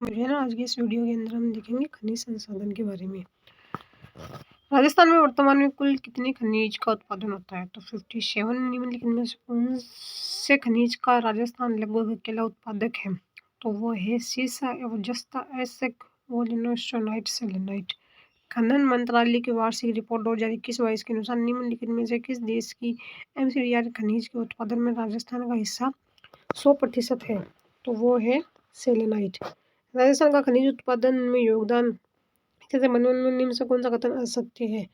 मुझे ना आज की इस वीडियो के अंदर हम देखेंगे खनिज संसाधन के बारे में। राजस्थान में वर्तमान में कुल कितने खनिज का उत्पादन होता है? तो 57 निम्नलिखित में से कौन से खनिज का राजस्थान लगभग अकेला उत्पादक है? तो वो है सीसा एवं जस्ता, एसक, वोलिनोस्टोनाइट, सेलेनाइट। खनन मंत्रालय की वार्षिक रिपोर्ट 2021-22 के अनुसार निम्नलिखित में से किस देश की एमसीडीआर खनिज के उत्पादन में राजस्थान का हिस्सा 100% है? तो वो है सेलेनाइट। राजस्थान का खनिज उत्पादन में योगदान से संबंधित में निम्न से कौन सा कथन असत्य है?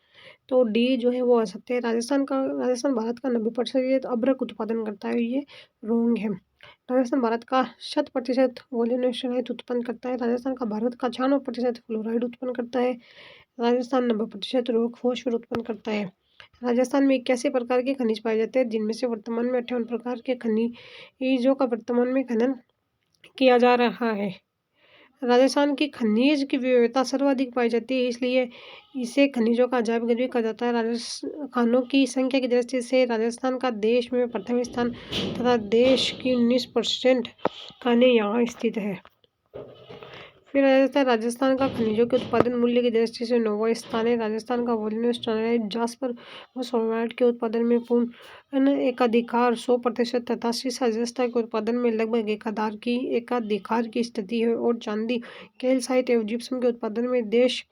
तो डी जो है वो असत्य है। राजस्थान भारत का 90% अभ्रक उत्पादन करता है, ये रोंग है। राजस्थान भारत का 100% वोलिनोशनाइट उत्पन्न करता है। राजस्थान का भारत का 96% फ्लोराइड उत्पन्न करता है। राजस्थान 90% रॉक फॉस्फेट उत्पन्न करता है। राजस्थान में 81 प्रकार के खनिज पाए जाते हैं, जिनमें से वर्तमान में 58 प्रकार के खनिजों का वर्तमान में खनन किया जा रहा है। राजस्थान की खनिज की विविधता सर्वाधिक पाई जाती है, इसलिए इसे खनिजों का अजायब घर भी कहा जाता है। खानों की संख्या की दृष्टि से राजस्थान का देश में प्रथम स्थान तथा देश की 19% खाने यहाँ स्थित है। फिर राजस्थान का खनिजों के उत्पादन मूल्य की दृष्टि से 9वां स्थान है। राजस्थान का वोलिनोस्टोनाइट, जास्पर व सोलनाइट के उत्पादन में पूर्ण एकाधिकार 100% तथा सीसा जस्ता के उत्पादन में लगभग एकाधिकार की स्थिति है और चांदी, कैल्साइट एवं जिप्सम के उत्पादन में देश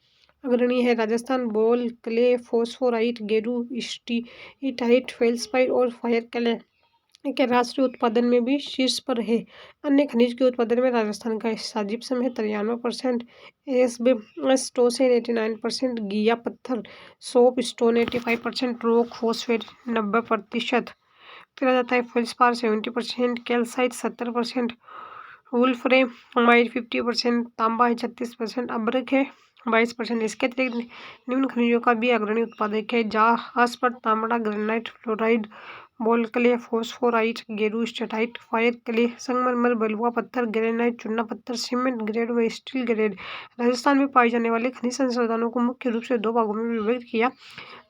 अग्रणी है। राजस्थान बॉल क्ले, फॉस्फोराइट, गेरू, स्टीटाइट, फेल्सपाइट और फायर क्ले के राष्ट्रीय उत्पादन में भी शीर्ष पर है। अन्य खनिज के उत्पादन में राजस्थान का हिस्सा जिप्सम है 93%, एस्बेस्टोस 89%, गीला पत्थर सोप स्टोन 85%, रॉक फॉस्फेट 90%। फिर आ जाता है फेल्सपार 70%, कैल्साइट 70%, वुल्फ्रेमाइट 50%, तांबा है 36%, अभ्रक है 22%। इसके अतिरिक्त निम्न खनिजों का भी अग्रणी उत्पादक है: जास्पर, तांबा, granite, fluoride, ball clay, phosphorite, गेरू, स्टेटाइट, फायर क्ले, संगमरमर, बलुआ पत्थर, ग्रेनाइट, चूना पत्थर, सीमेंट ग्रेड व स्टील ग्रेड। राजस्थान में पाए जाने वाले खनिज संसाधनों को मुख्य रूप से दो भागों में विभाजित किया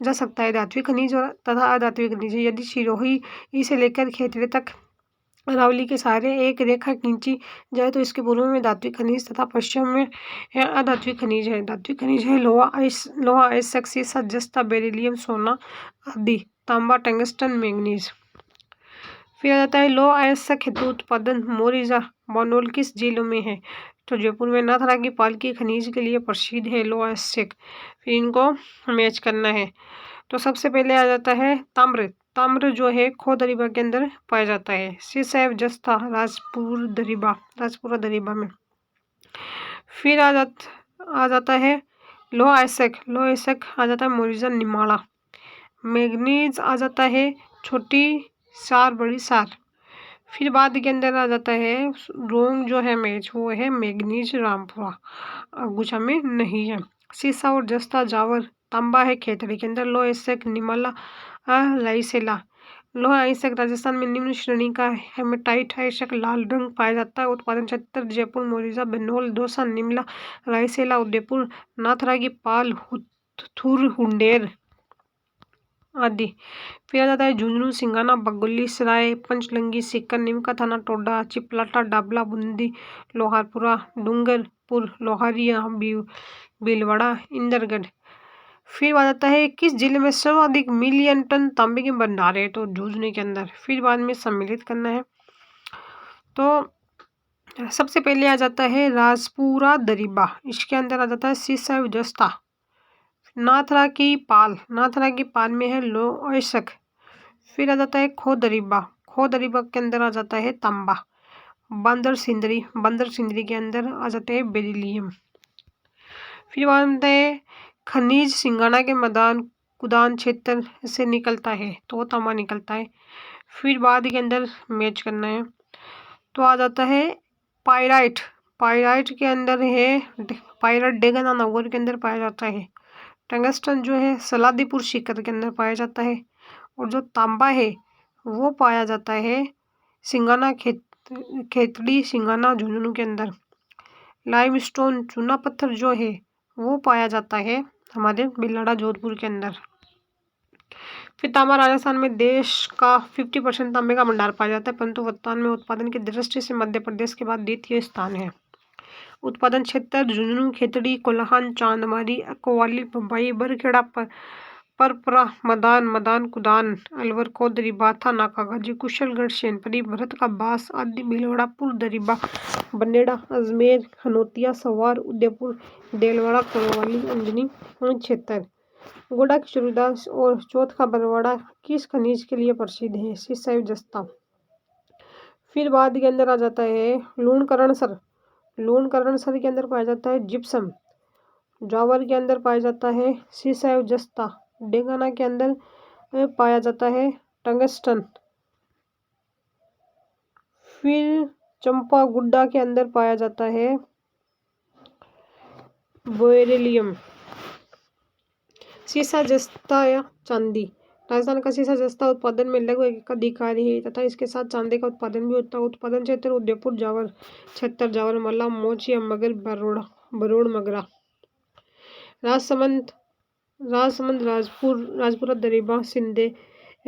जा सकता है: धात्विक खनिज तथा अधात्विक खनिज। यदि सिरोही से लेकर खेतड़े तक अरावली के सहारे एक रेखा खींची जाए तो इसके पूर्व में धात्विक खनिज तथा पश्चिम में अधात्विक खनिज है। धात्विक खनिज है लोहा, आयस्क, सीसा, जस्ता, बेरिलियम, सोना आदि, तांबा, टंगस्टन, मैंगनीज। फिर आ जाता है लोह अयस्क हेतु उत्पादन मोरिजा, बनोल किस जिलों में है? तो जयपुर में। नाथरा की पालकी खनिज के लिए प्रसिद्ध है लोह अयस्क। फिर इनको मैच करना है। तो सबसे पहले आ जाता है ताम्र। ताम्र जो है खो दरीबा के अंदर पाया जाता है। सीसा एवं जस्ता राजपुरा दरीबा में। फिर आ जाता है लोह अयस्क आ जाता है मोरिजा निमाड़ा। मैग्नीज आ जाता है छोटी सार, बड़ी सार। फिर बाद के अंदर आ जाता है रोंग जो है मैच, वो है मैग्नीज रामपुरा, अगुचा में नहीं है। सीसा और जस्ता जावर। तांबा है खेतड़ी के अंदर। लोह अयस्क निमाला लाइसेला। लोह अयस्क राजस्थान में निम्न श्रेणी का हेमेटाइट अयस्क लाल रंग पाया जाता है। उत्पादन क्षेत्र जयपुर, मोरिजा, बनोल, दौसा, निमला, रायसेला, उदयपुर, नाथरा की पाल, हुथुर, हुंडेर आदि। फिर आ जाता है झुंझुनू, सिंगाना, बगोली सराय, पंचलंगी, सीकर, नीमका थाना, टोडा, चिपलाटा, डाबला, बूंदी, लोहारपुरा, डूंगरपुर, लोहारिया, भीलवाड़ा, इंदरगढ़। फिर आ जाता है किस जिले में सर्वाधिक मिलियन टन तांबे के भंडार है? तो झुंझुनू के अंदर। फिर बाद में सम्मिलित करना है। तो सबसे पहले आ जाता है राजपुरा दरीबा, इसके अंदर आ जाता है सीसा जस्ता। नाथरा की पाल में है लोह अयस्क। फिर आ जाता है खो दरीबा के अंदर आ जाता है तांबा। बंदर सिंदरी के अंदर आ जाते हैं बेरिलियम। फिर बात है खनिज सिंगाना के मैदान कुदान क्षेत्र से निकलता है, तो वो तांबा निकलता है। फिर बाद के अंदर मैच करना है। तो आ जाता है पायराइट के अंदर है पायराइट डेगना नगर के अंदर पाया जाता है। टंगस्टन जो है सलादीपुर सीकर के अंदर पाया जाता है। और जो तांबा है वो पाया जाता है सिंगाना खेतड़ी सिंगाना झुंझुनू के अंदर। लाइमस्टोन चूना पत्थर जो है वो पाया जाता है हमारे बिलाड़ा जोधपुर के अंदर। फिर तांबा राजस्थान में देश का 50% तांबे का भंडार पाया जाता है, परंतु वर्तमान में उत्पादन की दृष्टि से मध्य प्रदेश के बाद द्वितीय स्थान है। उत्पादन क्षेत्र झुंझुनू, खेतड़ी, कोल्हान, चांदमारी, कोवाली, बम्बई, बरखेड़ा, परपरा, मदान, कुदान, अलवर, कोदरी, बाथा, नाकागाजी, कुशलगढ़, शेनपरी, भरत का बास आदि, भीलवाड़ा, पुरदरीबा, बनेड़ा, अजमेर, हनोतिया, सवार, उदयपुर, देलवाड़ा, कोतवाली, अंजनी क्षेत्र। गोड़ा की सूरदास और चौथ का बरवाड़ा किस खनिज के लिए प्रसिद्ध है? सीसा जस्ता। फिर बाद के अंदर आ जाता है लूणकरणसर। लूणकरणसर के अंदर पाया जाता है जिप्सम। जावर के अंदर पाया जाता है सीसा जस्ता। डेंगाना के अंदर पाया जाता है टंगस्टन। फिर चंपा गुड्डा के अंदर पाया जाता है बेरिलियम। सीसा जस्ता या चांदी। राजस्थान का सीसा जस्ता उत्पादन में लगभग एकाधिकारी है तथा इसके साथ चांदी का उत्पादन भी होता है। उत्पादन क्षेत्र उदयपुर, जावर क्षेत्र, जावर, मल्ला, मोच या मगर, बरोड़, मगरा। राजसमंद, राजपुरा, दरीबा, सिंधे,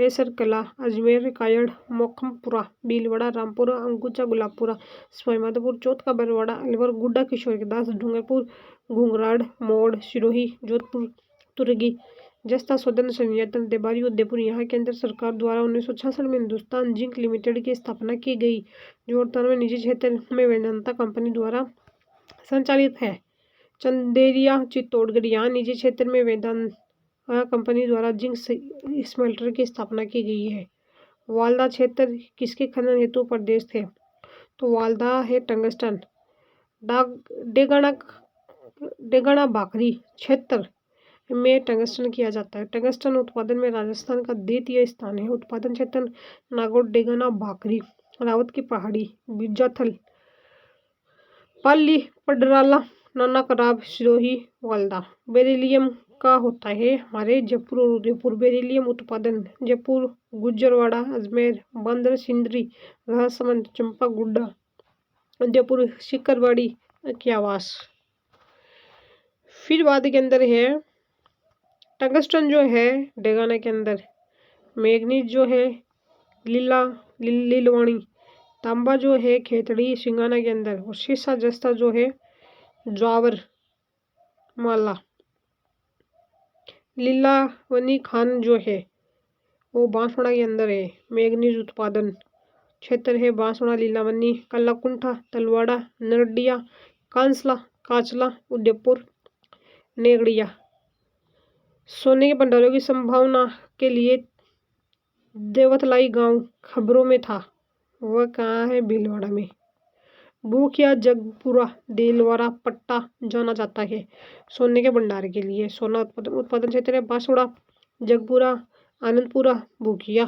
सरकला, अजमेर, कायड़, मोखमपुरा, भीलवाड़ा, रामपुरा, अंकुचा, गुलाबपुरा, सवाईमाधोपुर, चौथ का बरवाड़ा, अलवर, गुड्डा, किशोरदास, डूंगरपुर, घुंघराड़, मोड़, सिरोही, जोधपुर, तुर्गी, जस्ता, सौदन, संयंत्र, देबारी, उदयपुर। यहाँ के अंदर सरकार द्वारा 1966 में हिंदुस्तान जिंक लिमिटेड की स्थापना की गई, जो वर्तमान में निजी क्षेत्र में वेदांता कंपनी द्वारा संचालित है। चंदेरिया, चित्तौड़गढ़, यहाँ निजी क्षेत्र में वेदांता कंपनी द्वारा जिंक स्मेल्टर की स्थापना की गई है। वालदा क्षेत्र किसके खनन हेतु प्रदेश थे? तो वालदा है टंगस्टन। डेगाना बाकरी क्षेत्र में टंगस्टन किया जाता है। टंगस्टन उत्पादन में राजस्थान का द्वितीय स्थान है। उत्पादन क्षेत्र नागौर, डेगाना बाकरी, रावत की पहाड़ी, बिजाथल, पाली, पडराला, नाना कराब, सिरोही, वालदा। बेरिलियम का होता है हमारे जयपुर और उदयपुर। बेरिलियम उत्पादन जयपुर, गुजरवाड़ा, अजमेर, बांद्रा, सिंदरी, राजसमंद, चंपा गुड्डा, उदयपुर, सिकरवाड़ी, क्यावास। फिर बाद के अंदर है टंगस्टन जो है डेगाना के अंदर, मैग्नीज जो है लीलवाणी, तांबा जो है खेतड़ी सिंगाना के अंदर, और सीसा जस्ता जो है जावर, माला। लीलावनी खान जो है वो बांसवाड़ा के अंदर है। मैग्नीज उत्पादन क्षेत्र है बांसवाड़ा, लीलावनी, कलाकुंठा, तलवाड़ा, नरडिया, कांसला, काचला, उदयपुर, नेगड़िया। सोने के भंडारों की संभावना के लिए देवतलाई गांव खबरों में था, वह कहाँ है? भीलवाड़ा में। बूखिया, जगपुरा, देलवाड़ा, पट्टा जाना जाता है सोने के भंडार के लिए। सोना उत्पादन क्षेत्र है बांसवाड़ा, जगपुरा, आनंदपुरा, बूखिया।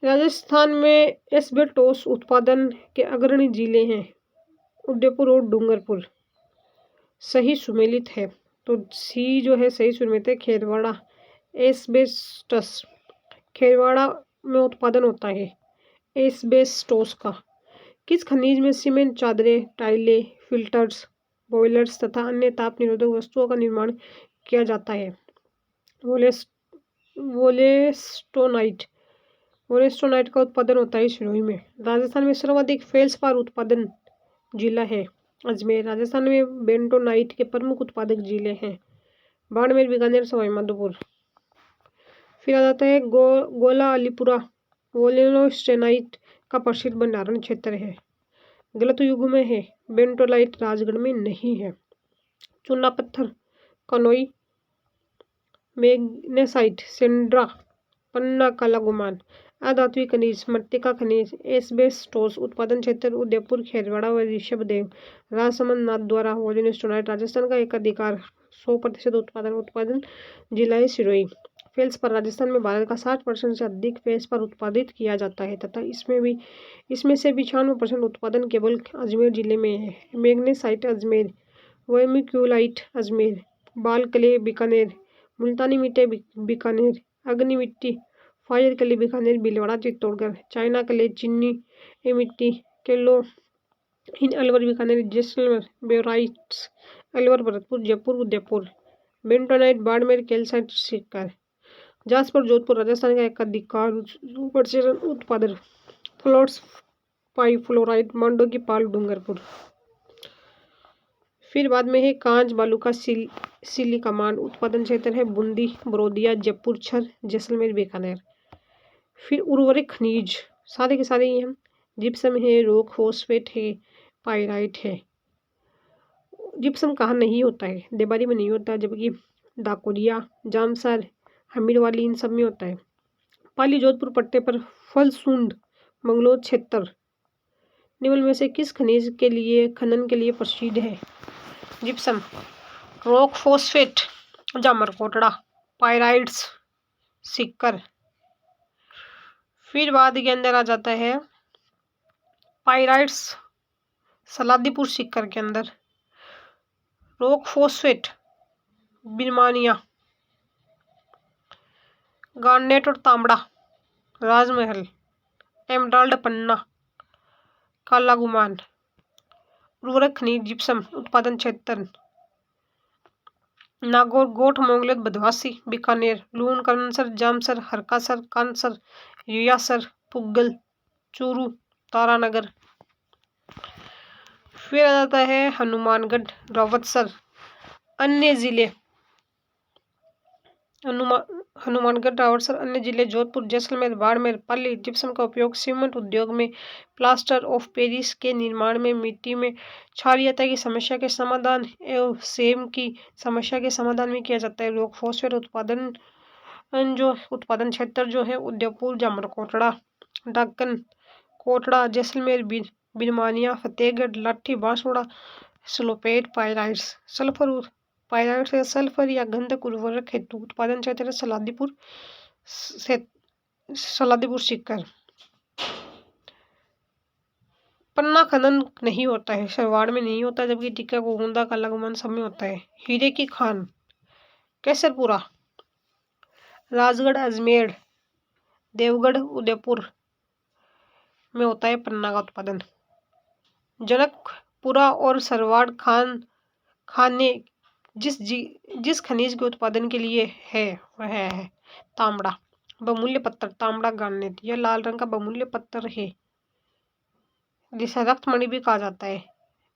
राजस्थान में एस्बेस्टोस उत्पादन के अग्रणी जिले हैं उदयपुर और डूंगरपुर। सही सुमेलित है तो सी जो है सही सुमेलित है, खेरवाड़ा। एस्बेस्टस खेरवाड़ा में उत्पादन होता है एस्बेस्टोस का। किस खनिज में सीमेंट, चादरें, टाइलें, फिल्टर्स, बॉयलर्स तथा अन्य ताप निरोधक वस्तुओं का निर्माण किया जाता है? वोलेस्टोनाइट। वोलेस्टोनाइट का उत्पादन होता है सिरोही में। राजस्थान में सर्वाधिक फेल्सपार उत्पादन जिला है अजमेर। राजस्थान में बेंटोनाइट के प्रमुख उत्पादक जिले हैं बाड़मेर, बीकानेर, सवाईमाधोपुर। फिर आ जाता है गोला अलीपुरा। वोलेस्टोनाइट का प्रसिद्ध भंडारण क्षेत्र है। गलत युग में है, बेंटोनाइट राजगढ़ में नहीं है। चूना पत्थर कनोई, मैग्नेसाइट, सेंड्रा, पन्ना, काला गुमान। अधात्विक खनिज मृत्तिका खनिज एस्बेस्टोस उत्पादन क्षेत्र उदयपुर, खेरवाड़ा व ऋषभदेव। राजसमंद नाथद्वारा वोलेस्टोनाइट राजस्थान का एकाधिकार 100% उत्पादन जिला है सिरोही। फेल्स पर राजस्थान में भारत का 60% से अधिक फेल्स पर उत्पादित किया जाता है तथा इसमें से 95% उत्पादन केवल अजमेर जिले में है। मैग्नेसाइट अजमेर, वर्मिक्यूलाइट अजमेर, बाल क्ले बीकानेर, मुल्तानी मिट्टी बीकानेर, अग्नि मिट्टी fire clay Bikaner, Bhilwara, Chittorgarh, china clay चीनी मिट्टी kaolin Alwar, Bikaner, Jaisalmer, barytes Alwar, Bharatpur, Jaipur, Udaipur. Bentonite Barmer, calcite Sikar. Jasper Jodhpur Rajasthan का एकाधिकार उत्पादन। फ्लोट्स पाइफ्लोराइट मांडो की पाल डूंगरपुर। फिर बाद में है कांच बालू का सिलिका मान, उत्पादन क्षेत्र है बूंदी, बड़ौदिया, जयपुर, छर, जैसलमेर, बीकानेर। फिर उर्वरक खनिज सारे के सारे ये हैं, जिप्सम है, रॉक फॉस्फेट है, पाइराइट है। जिप्सम कहाँ नहीं होता है, देबारी में नहीं होता, जबकि डाकोरिया, जामसर, हमीरवाली इन सब में होता है। पाली जोधपुर पट्टे पर फलसूंड मंगलोर क्षेत्र निम्न में से किस खनिज के लिए खनन के लिए प्रसिद्ध है? जिप्सम, रॉक फॉस्फेट, जामरकोटड़ा, पाइराइट्स, सिक्कर। फिर बाद के अंदर आ जाता है पाइराइट्स सलादीपुर सिक्कर के अंदर, रॉक फॉस्फेट बिरमानिया, गार्नेट और तांबड़ा राजमहल, एमराल्ड पन्ना, काला गुमान। उर्वरक खनिज जिप्सम, उत्पादन क्षेत्र नागौर, गोठ, मोंगलत, बदवासी, बीकानेर, लून, करनसर, जामसर, हरकासर, कानसर, रियासर, पुगल, चूरू, तारानगर। फिर आ जाता है हनुमानगढ़, रावतसर, अन्य जिले हनुमानगढ़, रावतसर, अन्य जिले जोधपुर, जैसलमेर, बाड़मेर, पाली। जिप्सम का उपयोग सीमेंट उद्योग में, प्लास्टर ऑफ पेरिस के निर्माण में, मिट्टी में क्षारीयता की समस्या के समाधान एवं सेम की समस्या के समाधान में किया जाता है। रॉक फॉस्फेट उत्पादन क्षेत्र जो है उदयपुर, जामरकोटड़ा, डाकन, कोटड़ा, जैसलमेर, बिरमानिया, फतेहगढ़, लाठी, बांसवाड़ा, सल्फेट, पाइराइट्स, पाइराइट्स या सल्फर या गंधक उर्वरक हेतु उत्पादन क्षेत्र सलादीपुर सिक्कर। पन्ना खनन नहीं होता है, सरवाड़ में नहीं होता, जबकि टिक्का, गोगुंदा, काला गुमान सब में होता है। हीरे की खान केसरपुरा, राजगढ़, अजमेर, देवगढ़, उदयपुर में होता है पन्ना का उत्पादन। जनकपुरा और सरवाड़ खाने जिस खनिज के उत्पादन के लिए है वह है तांबड़ा, बहुमूल्य पत्थर, तांबड़ा गार्नेट। यह लाल रंग का बहुमूल्य पत्थर है जिसे रक्तमणि भी कहा जाता है।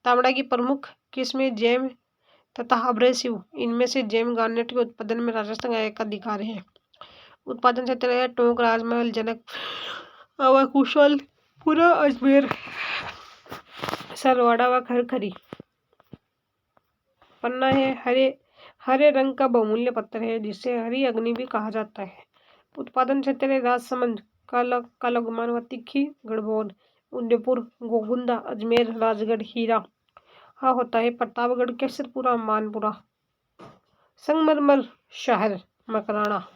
तांबड़ा की प्रमुख किस्में जेम तथा अब्रेसिव, इनमें से जेम गार्नेट के उत्पादन में राजस्थान का एक अधिकार है। उत्पादन क्षेत्र है टोंक, राजमहल, जनक, कुशल, पूरा अजमेर, सरवाड़ा व खरखरी। पन्ना है हरे रंग का बहुमूल्य पत्थर है जिसे हरी अग्नि भी कहा जाता है। उत्पादन क्षेत्र है राजसमंद, काला गुमान व तिखी गढ़बोध, उदयपुर, गोगुंदा, अजमेर, राजगढ़, हीरा। हाँ होता है प्रतापगढ़, केसरपुरा, मानपुरा। संगमरमर शहर मकराना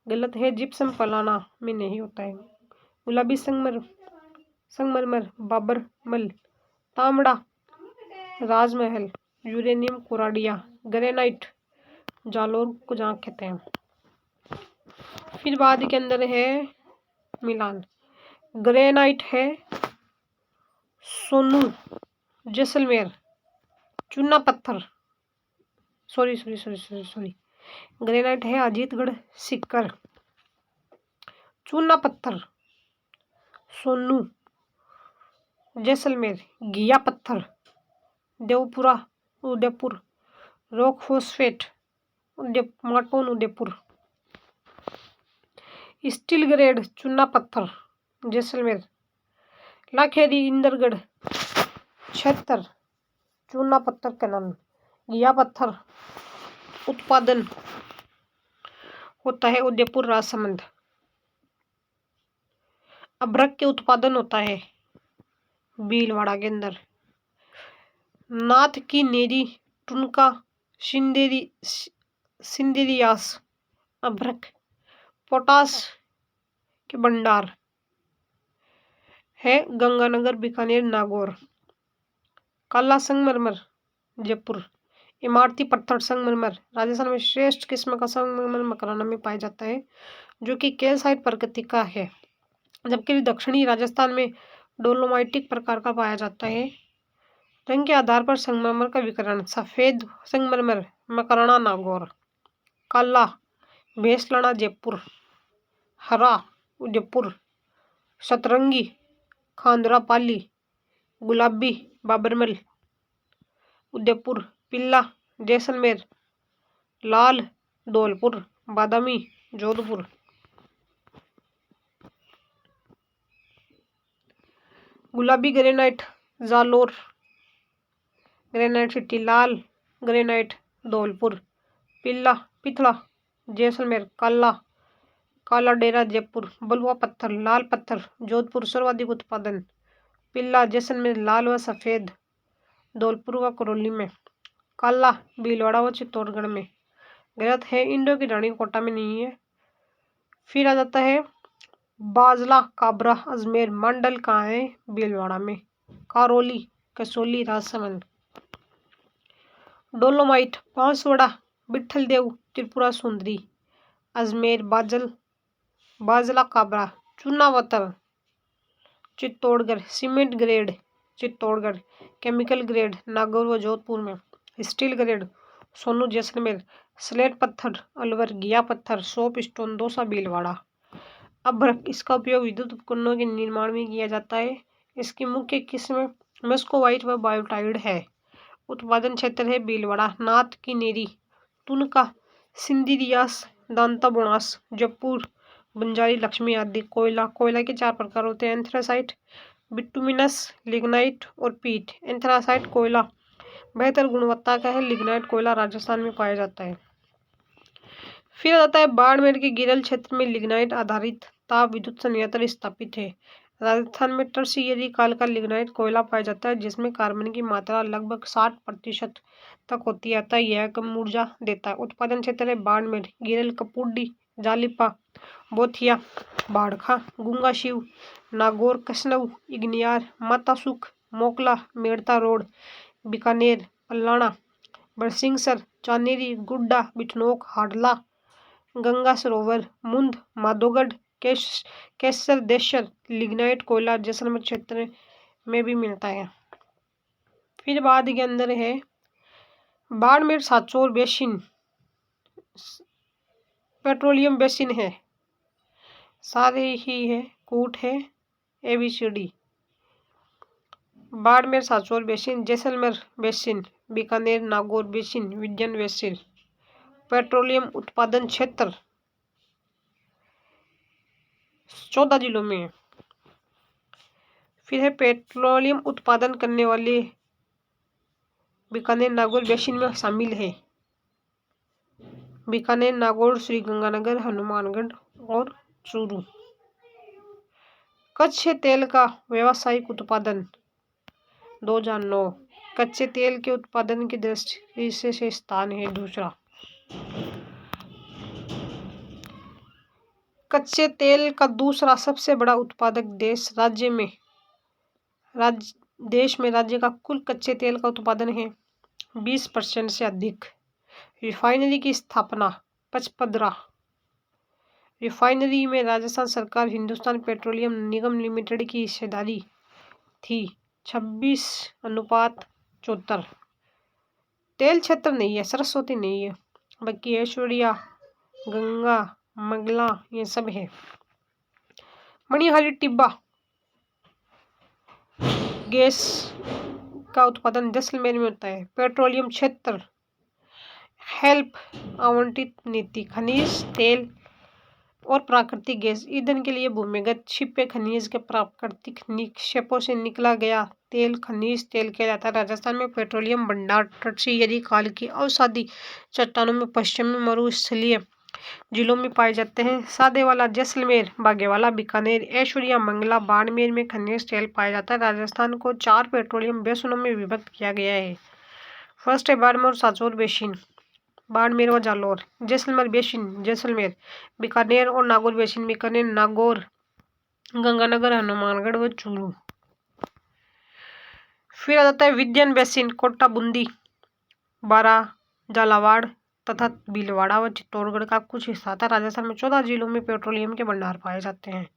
गलत है, जिप्सम पलाना में नहीं होता है। गुलाबी संगमरमर बाबरमल, तांबड़ा राजमहल, यूरेनियम कोराडिया, ग्रेनाइट जालोर को जहाँ कहते हैं। फिर बाद के अंदर है मिलान, ग्रेनाइट है सोनू जैसलमेर, चूना पत्थर सॉरी ग्रेनाइट है अजीतगढ़ सिक्कर, चूना पत्थर सोनू जैसलमेर, घिया पत्थर Devpura Udaipur, rock phosphate Maton Udaipur, steel grade चूना पत्थर जैसलमेर, लाखेरी इंदरगढ़ क्षेत्र, चूना पत्थर कनन, घिया पत्थर उत्पादन होता है उदयपुर, राजसमंद। अभ्रक के उत्पादन होता है भीलवाड़ा के अंदर। नाथ की नेरी, टुनका, सिंदेरियास, अभ्रक। पोटास के भंडार है गंगानगर, बीकानेर, नागौर। काला संगमरमर जयपुर, इमारती पत्थर संगमरमर राजस्थान में श्रेष्ठ किस्म का संगमरमर मकराना में पाया जाता है जो कि कैल्साइट प्रकृति का है, जबकि दक्षिणी राजस्थान में डोलोमाइटिक प्रकार का पाया जाता है। रंग के आधार पर संगमरमर का विकरण, सफेद संगमरमर मकराना नागौर, काला भैंसलाना जयपुर, हरा उदयपुर, सतरंगी खांदरापाली, गुलाबी, बाबरमल, उदयपुर, पिल्ला, जैसलमेर, लाल, धौलपुर, बादामी, जोधपुर। गुलाबी ग्रेनाइट, जालोर ग्रेनाइट सिटी, लाल ग्रेनाइट, धौलपुर, पिल्ला, पिथड़ा, जैसलमेर, काला डेरा, जयपुर, बलुआ पत्थर, लाल पत्थर, जोधपुर सर्वाधिक उत्पादन, पिल्ला, जैसलमेर, लाल व सफ़ेद, धौलपुर व करौली में, काला भीलवाड़ा व चित्तौड़गढ़ में। गलत है, इंडो की रानी कोटा में नहीं है। फिर आ जाता है बाजला, काबरा, अजमेर, मंडल कहाँ है? भीलवाड़ा में, Karauli, Kasauli, Rajsamand. Dolomite, Banswara, Vithal Dev, Tripura Sundari, Ajmer, Bajla, Kabra, Chunawatar, Chittorgarh, cement grade, Chittorgarh, chemical grade, Nagaur व जोधपुर में, steel grade, Sonu, Jaisalmer, slate पत्थर, अलवर, घिया पत्थर, सोप स्टोन, दौसा, भीलवाड़ा। अभ्रक, इसका उपयोग विद्युत उपकरणों के निर्माण में किया जाता है। इसकी मुख्य किस्में मेस्कोवाइट व बायोटाइड है। उत्पादन क्षेत्र है भीलवाड़ा, नाथ की नेरी, तुनका, सिंधी रियास, दांता बोनास, जयपुर, बंजारी लक्ष्मी आदि। कोयला के 4 प्रकार होते हैं, एंथ्रासाइट, बिटुमिनस, लिग्नाइट और पीट। एंथ्रासाइट कोयला बेहतर गुणवत्ता का है, लिग्नाइट कोयला राजस्थान में पाया जाता है। फिर आता है बाड़मेर के गिरल क्षेत्र में लिग्नाइट आधारित ताप विद्युत संयंत्र स्थापित है। राजस्थान में टर्शियरी काल का लिग्नाइट कोयला पाया जाता है, जिसमें कार्बन की मात्रा लगभग 60% तक होती है, अतः यह कम ऊर्जा देता है। उत्पादन क्षेत्र है बाड़मेर, गिरल, कपूडी, जालिपा, बोथिया, बाड़खा, गुंगा शिव, नागौर, कसनऊ, इग्नियार, मातासुख, मोकला, मेड़ता रोड, बीकानेर, पल्लाना, बरसिंगसर, चानेरी, गुड्डा, बिठनोक, हाडला, गंगा सरोवर, मुंद, माधोगढ़, केसर, देशर। लिग्नाइट कोयला जैसलमेर क्षेत्र में भी मिलता है। फिर बाद के अंदर है Barmer Sanchore basin, petroleum basin है, सारे ही है, कूट है, ABCD। Barmer Sanchore basin, Jaisalmer basin, Bikaner, Nagaur basin, Vindhyan basin. Petroleum उत्पादन क्षेत्र 14 जिलों में है। फिर है पेट्रोलियम उत्पादन करने वाले बीकानेर, नागौर बेसिन में शामिल है बीकानेर, नागौर, श्रीगंगानगर, हनुमानगढ़ और चूरू। कच्चे तेल का व्यावसायिक उत्पादन 2009, कच्चे तेल के उत्पादन की दृष्टि से स्थान है दूसरा। कच्चे तेल का दूसरा सबसे बड़ा उत्पादक देश में राज्य का कुल कच्चे तेल का उत्पादन है 20% से अधिक। रिफाइनरी की स्थापना 55। रिफाइनरी में राजस्थान सरकार हिंदुस्तान पेट्रोलियम निगम लिमिटेड की हिस्सेदारी थी 26:74। तेल क्षेत्र नहीं है, सरस्वती नहीं है, बाकी ऐश्वर्या, गंगा, मंगला ये सब है। मणिहारी टिब्बा गैस का उत्पादन जैसलमेर में होता है। पेट्रोलियम क्षेत्र हेल्प आवंटित नीति, खनिज तेल और प्राकृतिक गैस ईंधन के लिए भूमिगत छिपे खनिज के प्राकृतिक निक्षेपों से निकला गया तेल खनिज तेल कहलाता है। राजस्थान में पेट्रोलियम भंडार टर्शियरी काल की अवसादी चट्टानों में पश्चिमी मरुस्थलीय जिलों में पाए जाते हैं। सादेवाला, जैसलमेर, बागेवाला, बीकानेर, ऐश्वर्या, मंगला, बाड़मेर में खनिज तेल पाया जाता है। राजस्थान को 4 पेट्रोलियम बेसिनों में विभक्त किया गया है। फर्स्ट है बाड़मेर और सांचौर बेसिन, बाड़मेर व जालोर। जैसलमेर बेसिन, जैसलमेर, बीकानेर और नागौर बेसिन, बीकानेर, नागौर, गंगानगर, हनुमानगढ़ व चूरू। फिर आ जाता है विंध्यन बेसिन, कोटा, बूंदी, बारा, झालावाड़ तथा भीलवाड़ा व चित्तौड़गढ़ का कुछ हिस्सा था। राजस्थान में 14 जिलों में पेट्रोलियम के भंडार पाए जाते हैं।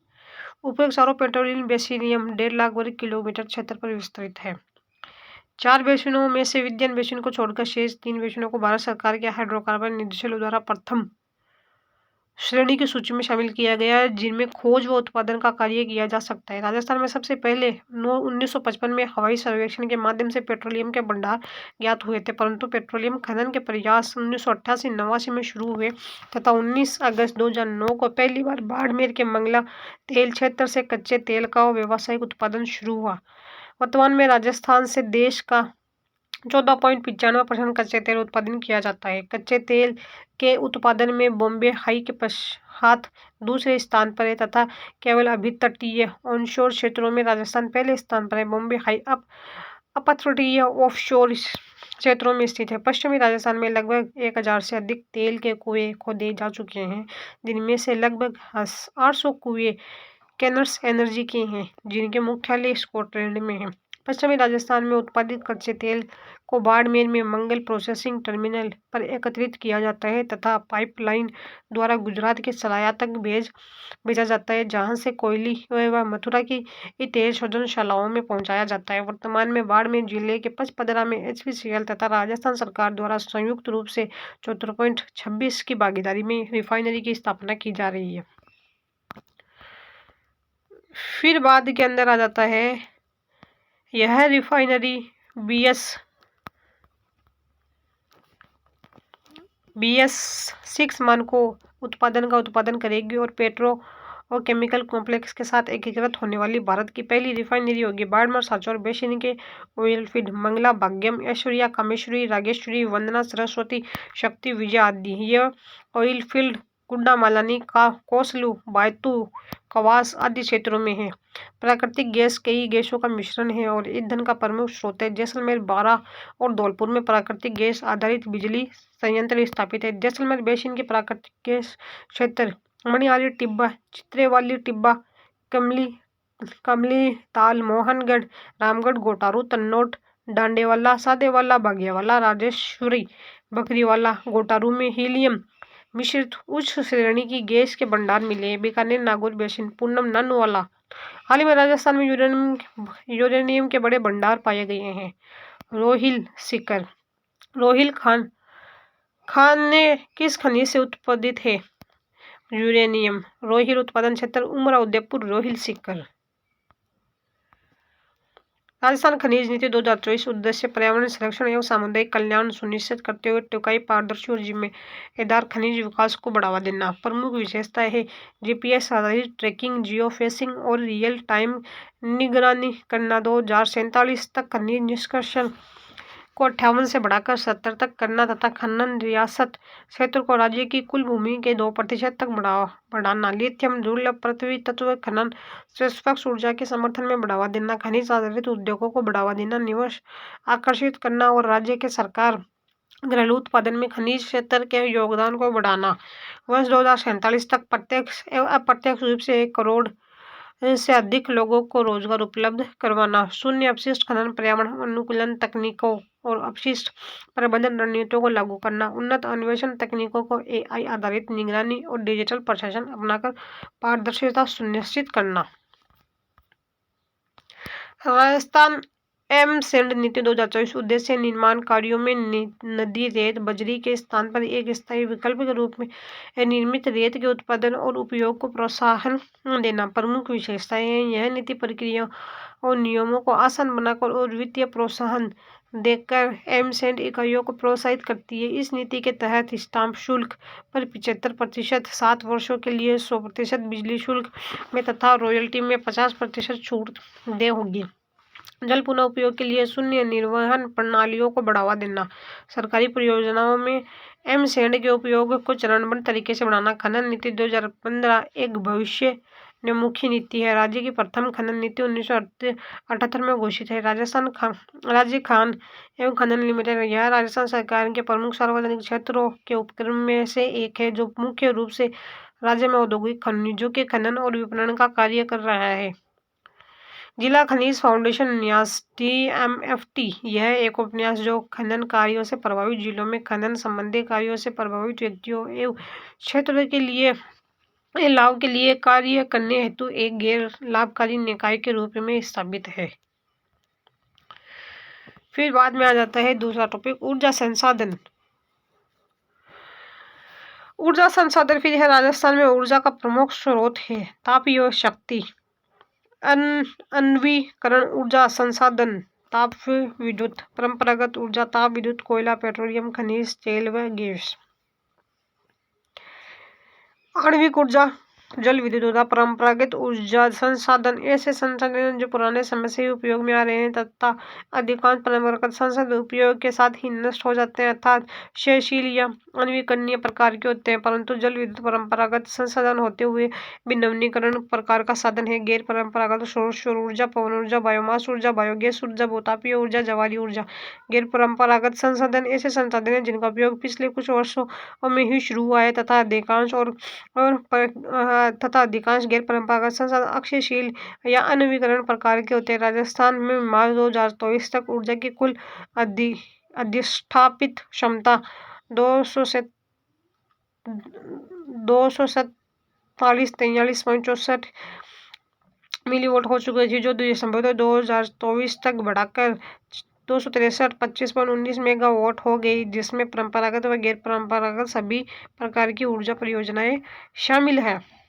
उपरोक्त चारों पेट्रोलियम बेसिनियम 1.5 लाख वर्ग किलोमीटर क्षेत्र पर विस्तृत है। 4 बेसिनों में से विंध्यन बेसिन को छोड़कर शेष 3 बेसिनों को भारत सरकार के हाइड्रोकार्बन निदेशालय द्वारा प्रथम श्रेणी की सूची में शामिल किया गया है, जिनमें खोज व उत्पादन का कार्य किया जा सकता है। राजस्थान में सबसे पहले 1955 में हवाई सर्वेक्षण के माध्यम से पेट्रोलियम के भंडार ज्ञात हुए थे, परंतु पेट्रोलियम खनन के प्रयास 1988-89 में शुरू हुए तथा 19 अगस्त 2009 को पहली बार बाड़मेर के मंगला तेल क्षेत्र से कच्चे तेल का व्यावसायिक उत्पादन शुरू हुआ। वर्तमान में राजस्थान से देश का 14.95% कच्चे तेल उत्पादन किया जाता है। कच्चे तेल के उत्पादन में बॉम्बे हाई के पश्चात दूसरे स्थान पर है तथा केवल अभी तटीय ऑनशोर क्षेत्रों में राजस्थान पहले स्थान पर है। बॉम्बे हाई अपतटीय ऑफशोर क्षेत्रों में स्थित है। पश्चिमी राजस्थान में लगभग 1000 से अधिक तेल के कुएं खोदे जा चुके हैं, जिनमें से लगभग 800 कुएं कैनर्स एनर्जी के हैं, जिनके मुख्यालय स्कॉटलैंड में है। पश्चिमी राजस्थान में उत्पादित कच्चे तेल को बाड़मेर में मंगल प्रोसेसिंग टर्मिनल पर एकत्रित किया जाता है तथा पाइपलाइन द्वारा गुजरात के सराया तक भेजा जाता है, जहां से कोयली व मथुरा की तेल शोधनशालाओं में पहुंचाया जाता है। वर्तमान में बाड़मेर जिले के पचपदरा में HPCL तथा राजस्थान सरकार द्वारा संयुक्त रूप से 14.26 की भागीदारी में रिफाइनरी की स्थापना की जा रही है। फिर बाद के अंदर आ जाता है यह रिफाइनरी BS6 मानकों उत्पादन का उत्पादन करेगी और पेट्रो और केमिकल कॉम्प्लेक्स के साथ एकीकृत होने वाली भारत की पहली रिफाइनरी होगी। बाड़मेर, सांचौर बेसिन के ऑयल फील्ड मंगला, भाग्यम, ऐश्वर्या, कामेश्वरी, रागेश्वरी, वंदना, सरस्वती, शक्ति, विजय आदि यह ऑयल फील्ड कुंडा मालानी का कोसलू, बायतू, कवास आदि क्षेत्रों में है। प्राकृतिक गैस कई गैसों का मिश्रण है और ईंधन का प्रमुख स्रोत है। जैसलमेर, बारां और धौलपुर में प्राकृतिक गैस आधारित बिजली संयंत्र स्थापित है। जैसलमेर बेसिन के प्राकृतिक गैस क्षेत्र मणिहारी टिब्बा, चित्रेवाली टिब्बा, कमली ताल, मोहनगढ़, रामगढ़, गोटारू, तन्नोट, डांडेवाला, सादेवाला, बागियावाला, राजेश्वरी, बकरीवाला, गोटारू में हीलियम मिश्रित उच्च श्रेणी की गैस के भंडार मिले हैं। बीकानेर, नागौर बेसिन, पूनम, ननवाला। हाल ही में राजस्थान में यूरेनियम के बड़े भंडार पाए गए हैं। रोहिल सीकर, रोहिल खान ने किस खनिज से उत्पादित है यूरेनियम? रोहिल उत्पादन क्षेत्र उमरा, उदयपुर, रोहिल सीकर। राजस्थान खनिज नीति 2024 उद्देश्य पर्यावरण संरक्षण एवं सामुदायिक कल्याण सुनिश्चित करते हुए टिकाई, पारदर्शी और जिम्मेदार खनिज विकास को बढ़ावा देना। प्रमुख विशेषता है GPS आधारित ट्रैकिंग, जियो फेंसिंग और रियल टाइम निगरानी करना। 2047 तक खनिज निष्कर्षण को 58 से बढ़ाकर 70 तक करना तथा खनन रियासत क्षेत्र को राज्य की कुल भूमि के 2% तक बढ़ाना। लिथियम, दुर्लभ पृथ्वी तत्व खनन, स्वच्छ ऊर्जा के समर्थन में बढ़ावा देना। खनिज आधारित उद्योगों को बढ़ावा देना, निवेश आकर्षित करना और राज्य के सरकार घरेलू उत्पादन में खनिज क्षेत्र के योगदान को बढ़ाना। वर्ष 2047 तक प्रत्यक्ष एवं अप्रत्यक्ष रूप से 1 करोड़ से अधिक लोगों को रोजगार उपलब्ध करवाना। शून्य अपशिष्ट खनन, पर्यावरण अनुकूलन तकनीकों और अपशिष्ट प्रबंधन रणनीतियों को लागू करना। उन्नत अन्वेषण तकनीकों को AI आधारित निगरानी और डिजिटल प्रशासन अपनाकर पारदर्शिता सुनिश्चित करना। राजस्थान एमसेंड नीति 2024 उद्देश्य निर्माण कार्यों में नदी रेत बजरी के स्थान पर एक स्थायी विकल्प के रूप में निर्मित रेत के उत्पादन और उपयोग को प्रोत्साहन देना। प्रमुख विशेषताएं हैं यह नीति प्रक्रिया और नियमों को आसान बनाकर और वित्तीय प्रोत्साहन देकर एमसेंड इकाइयों को प्रोत्साहित करती है। इस नीति के तहत स्टाम्प शुल्क पर 75%, 7 वर्षों के लिए 100% बिजली शुल्क में तथा रॉयल्टी में 50% छूट दे होगी। जल पुनः उपयोग के लिए शून्य निर्वहन प्रणालियों को बढ़ावा देना। सरकारी परियोजनाओं में एमसेंड के उपयोग को चरणबद्ध तरीके से बढ़ाना। खनन नीति 2015 एक भविष्य मुख्य नीति है। राज्य की प्रथम खनन नीति 1978 में घोषित है। राज्य खान एवं खनन लिमिटेड यह राजस्थान सरकार के प्रमुख सार्वजनिक क्षेत्रों के उपक्रम में से एक है, जो मुख्य रूप से राज्य में औद्योगिक खनिजों के खनन और विपणन का कार्य कर रहा है। जिला खनिज फाउंडेशन न्यास DMFT यह एक उपन्यास जो खनन कार्यों से प्रभावित जिलों में खनन संबंधी कार्यों से प्रभावित व्यक्तियों एवं क्षेत्रों के लिए लाभ के लिए कार्य करने हेतु एक गैर लाभकारी निकाय के रूप में स्थापित है। फिर बाद में आ जाता है दूसरा टॉपिक ऊर्जा संसाधन। ऊर्जा संसाधन फिर है, राजस्थान में ऊर्जा का प्रमुख स्रोत है तापीय शक्ति, नवीकरण ऊर्जा संसाधन, ताप विद्युत, परंपरागत ऊर्जा, ताप विद्युत, कोयला, पेट्रोलियम, खनिज तेल व गैस। आणविक ऊर्जा, जल विद्युत ऊर्जा, परंपरागत ऊर्जा संसाधन ऐसे संसाधन हैं जो पुराने समय से ही उपयोग में आ रहे हैं तथा अधिकांश परंपरागत संसाधन उपयोग के साथ ही नष्ट हो जाते हैं अर्थात क्षयशील या अनवीकरणीय प्रकार के होते हैं। परंतु जल विद्युत परंपरागत संसाधन होते हुए भी नवीनीकरण प्रकार का साधन है। गैर परंपरागत सौर ऊर्जा, पवन ऊर्जा, बायोमास ऊर्जा, बायोगैस ऊर्जा, भूतापीय ऊर्जा, ज्वाली ऊर्जा। गैर परंपरागत संसाधन ऐसे संसाधन हैं जिनका उपयोग पिछले कुछ वर्षों में ही शुरू हुआ है तथा अधिकांश गैर परंपरागत संसाधन अक्षयशील या अनवीकरण प्रकार के होते हैं। राजस्थान में मार्च 2024 तक ऊर्जा की कुल अधिष्ठापित क्षमता 247.43 मिलीवोल्ट हो चुकी थी, जो दिसंबर 2024 तक बढ़ाकर 263.25.19 मेगावाट हो गई, जिसमें परंपरागत व गैर परंपरागत सभी प्रकार की ऊर्जा परियोजनाएं शामिल है।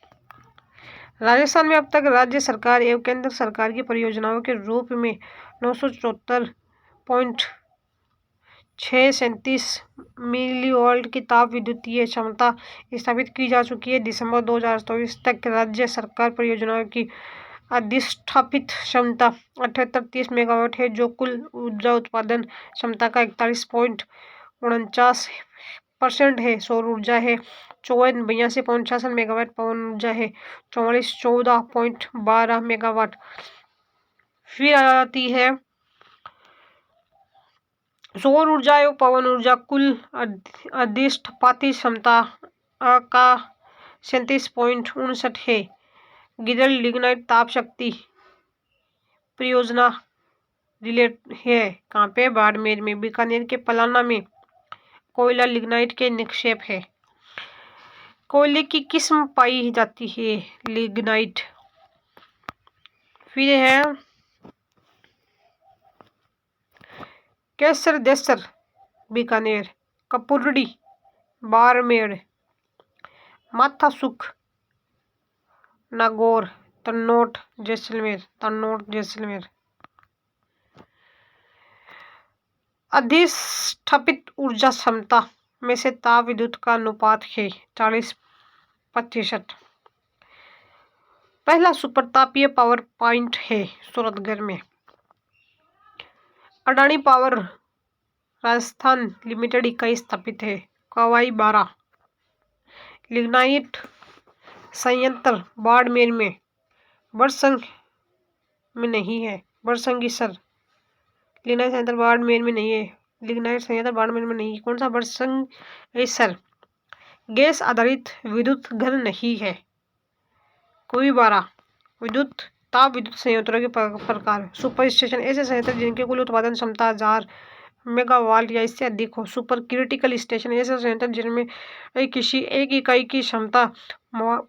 राजस्थान में अब तक राज्य सरकार एवं केंद्र सरकार की परियोजनाओं के रूप में 974.637 मिलीवोल्ट की ताप विद्युतीय क्षमता स्थापित की जा चुकी है। दिसंबर 2024 तक राज्य सरकार परियोजनाओं की अधिष्ठापित क्षमता 7830 मेगावाट है, जो कुल ऊर्जा उत्पादन क्षमता का 41.49% है। सौर ऊर्जा है 52.62 मेगावाट, पवन ऊर्जा है 4414.12 मेगावाट। फिर आती है सौर ऊर्जा एवं पवन ऊर्जा, कुल अधिष्ठापित क्षमता का 37.59 है। गिरल लिग्नाइट ताप शक्ति परियोजना रिलेट है कहाँ पे, बाड़मेर में। बीकानेर के पलाना में कोयला लिग्नाइट के निक्षेप है। कोयले की किस्म पाई जाती है लिग्नाइट। फिर है केसर देसर बीकानेर, कपुरडी बाड़मेर, माथासुख नागौर, तन्नोट जैसलमेर। अधिष्ठापित ऊर्जा क्षमता में से ताप विद्युत का अनुपात है 40%। पहला सुपर तापीय पावर प्लांट है सूरतगढ़ में। अडानी पावर राजस्थान लिमिटेड इकाई स्थापित है कवाई 12। लिग्नाइट संयंत्र बाड़मेर में, बड़संग में नहीं है। बड़संगीसर लिग्नाइट संयंत्र बाड़मेर में नहीं है। लिग्नाइट संयंत्र बाड़मेर में नहीं। कौन सा? बड़संगीसर। गैस आधारित विद्युत घर नहीं है। कोई 12 विद्युत ताप विद्युत संयंत्रों के प्रकार। सुपर स्टेशन ऐसे संयंत्र जिनके कुल उत्पादन क्षमता 1000 मेगावाट या इससे अधिक हो। सुपर क्रिटिकल स्टेशन ऐसे संयंत्र जिनमें किसी एक इकाई की क्षमता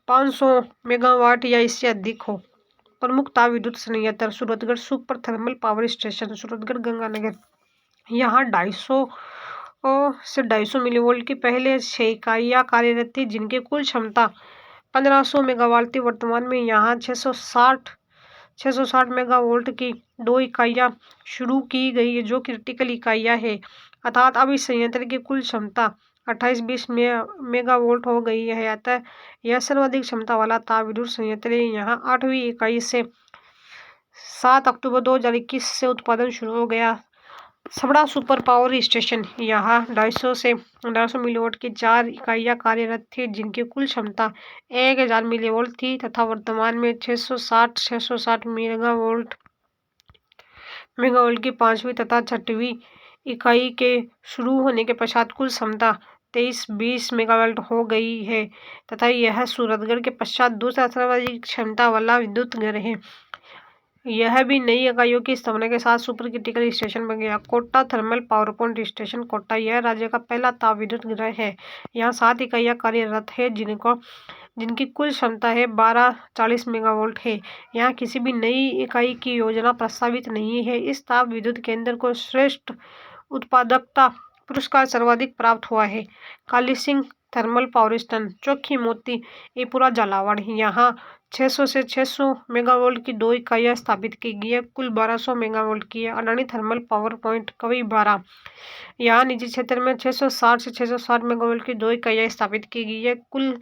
500 मेगावाट या इससे अधिक हो। प्रमुख ताप विद्युत संयंत्र Suratgarh super thermal power station, Suratgarh Ganganagar. यहाँ 250 से 250 मिलीवोल्ट की पहले 6 इकाइयाँ कार्यरत थी जिनकी कुल क्षमता 1500 मेगावाट थी। वर्तमान में यहाँ 660 मेगावाट की 2 इकाइयाँ शुरू की गई है जो क्रिटिकल इकाइयाँ है, अर्थात अब इस संयंत्र की कुल क्षमता 28-20 मेगावाट हो गई है। अतः यह सर्वाधिक क्षमता वाला ताप विद्युत संयंत्र है। यहाँ 8वीं इकाई से 7 अक्टूबर 2021 से उत्पादन शुरू हो गया। सबड़ा सुपर पावर स्टेशन, यहाँ 250 से 250 मिलीवोल्ट की 4 इकाइयाँ कार्यरत थी जिनकी कुल क्षमता 1000 मिलीवोल्ट थी तथा वर्तमान में 660 मेगावाट की 5वीं तथा 6वीं इकाई के शुरू होने के पश्चात कुल क्षमता 23-20 मेगावाट हो गई है तथा यह सूरतगढ़ के पश्चात दूसरा सर्वाधिक क्षमता वाला विद्युत घर है। यह भी नई इकाइयों की स्थापना के साथ सुपर क्रिटिकल स्टेशन बन गया। Kota thermal power plant station Kota, यह राज्य का पहला ताप विद्युत घर है। यहाँ 7 इकाइयाँ कार्यरत है जिनकी कुल क्षमता है 1240 मेगावाट है। यहाँ किसी भी नई इकाई की योजना प्रस्तावित नहीं है। इस ताप विद्युत केंद्र को श्रेष्ठ उत्पादकता पुरस्कार सर्वाधिक प्राप्त हुआ है Kali Sindh thermal power station Chaukhi Motipura Jhalawar, यहाँ 600 से 600 मेगावाट की 2 इकाइयाँ स्थापित की गई है। कुल 1200 मेगावाट की है। अडानी थर्मल पावर पॉइंट कवि-बारा, यहाँ निजी क्षेत्र में 660 से 660 मेगावाट की 2 इकाइयाँ स्थापित की गई है। कुल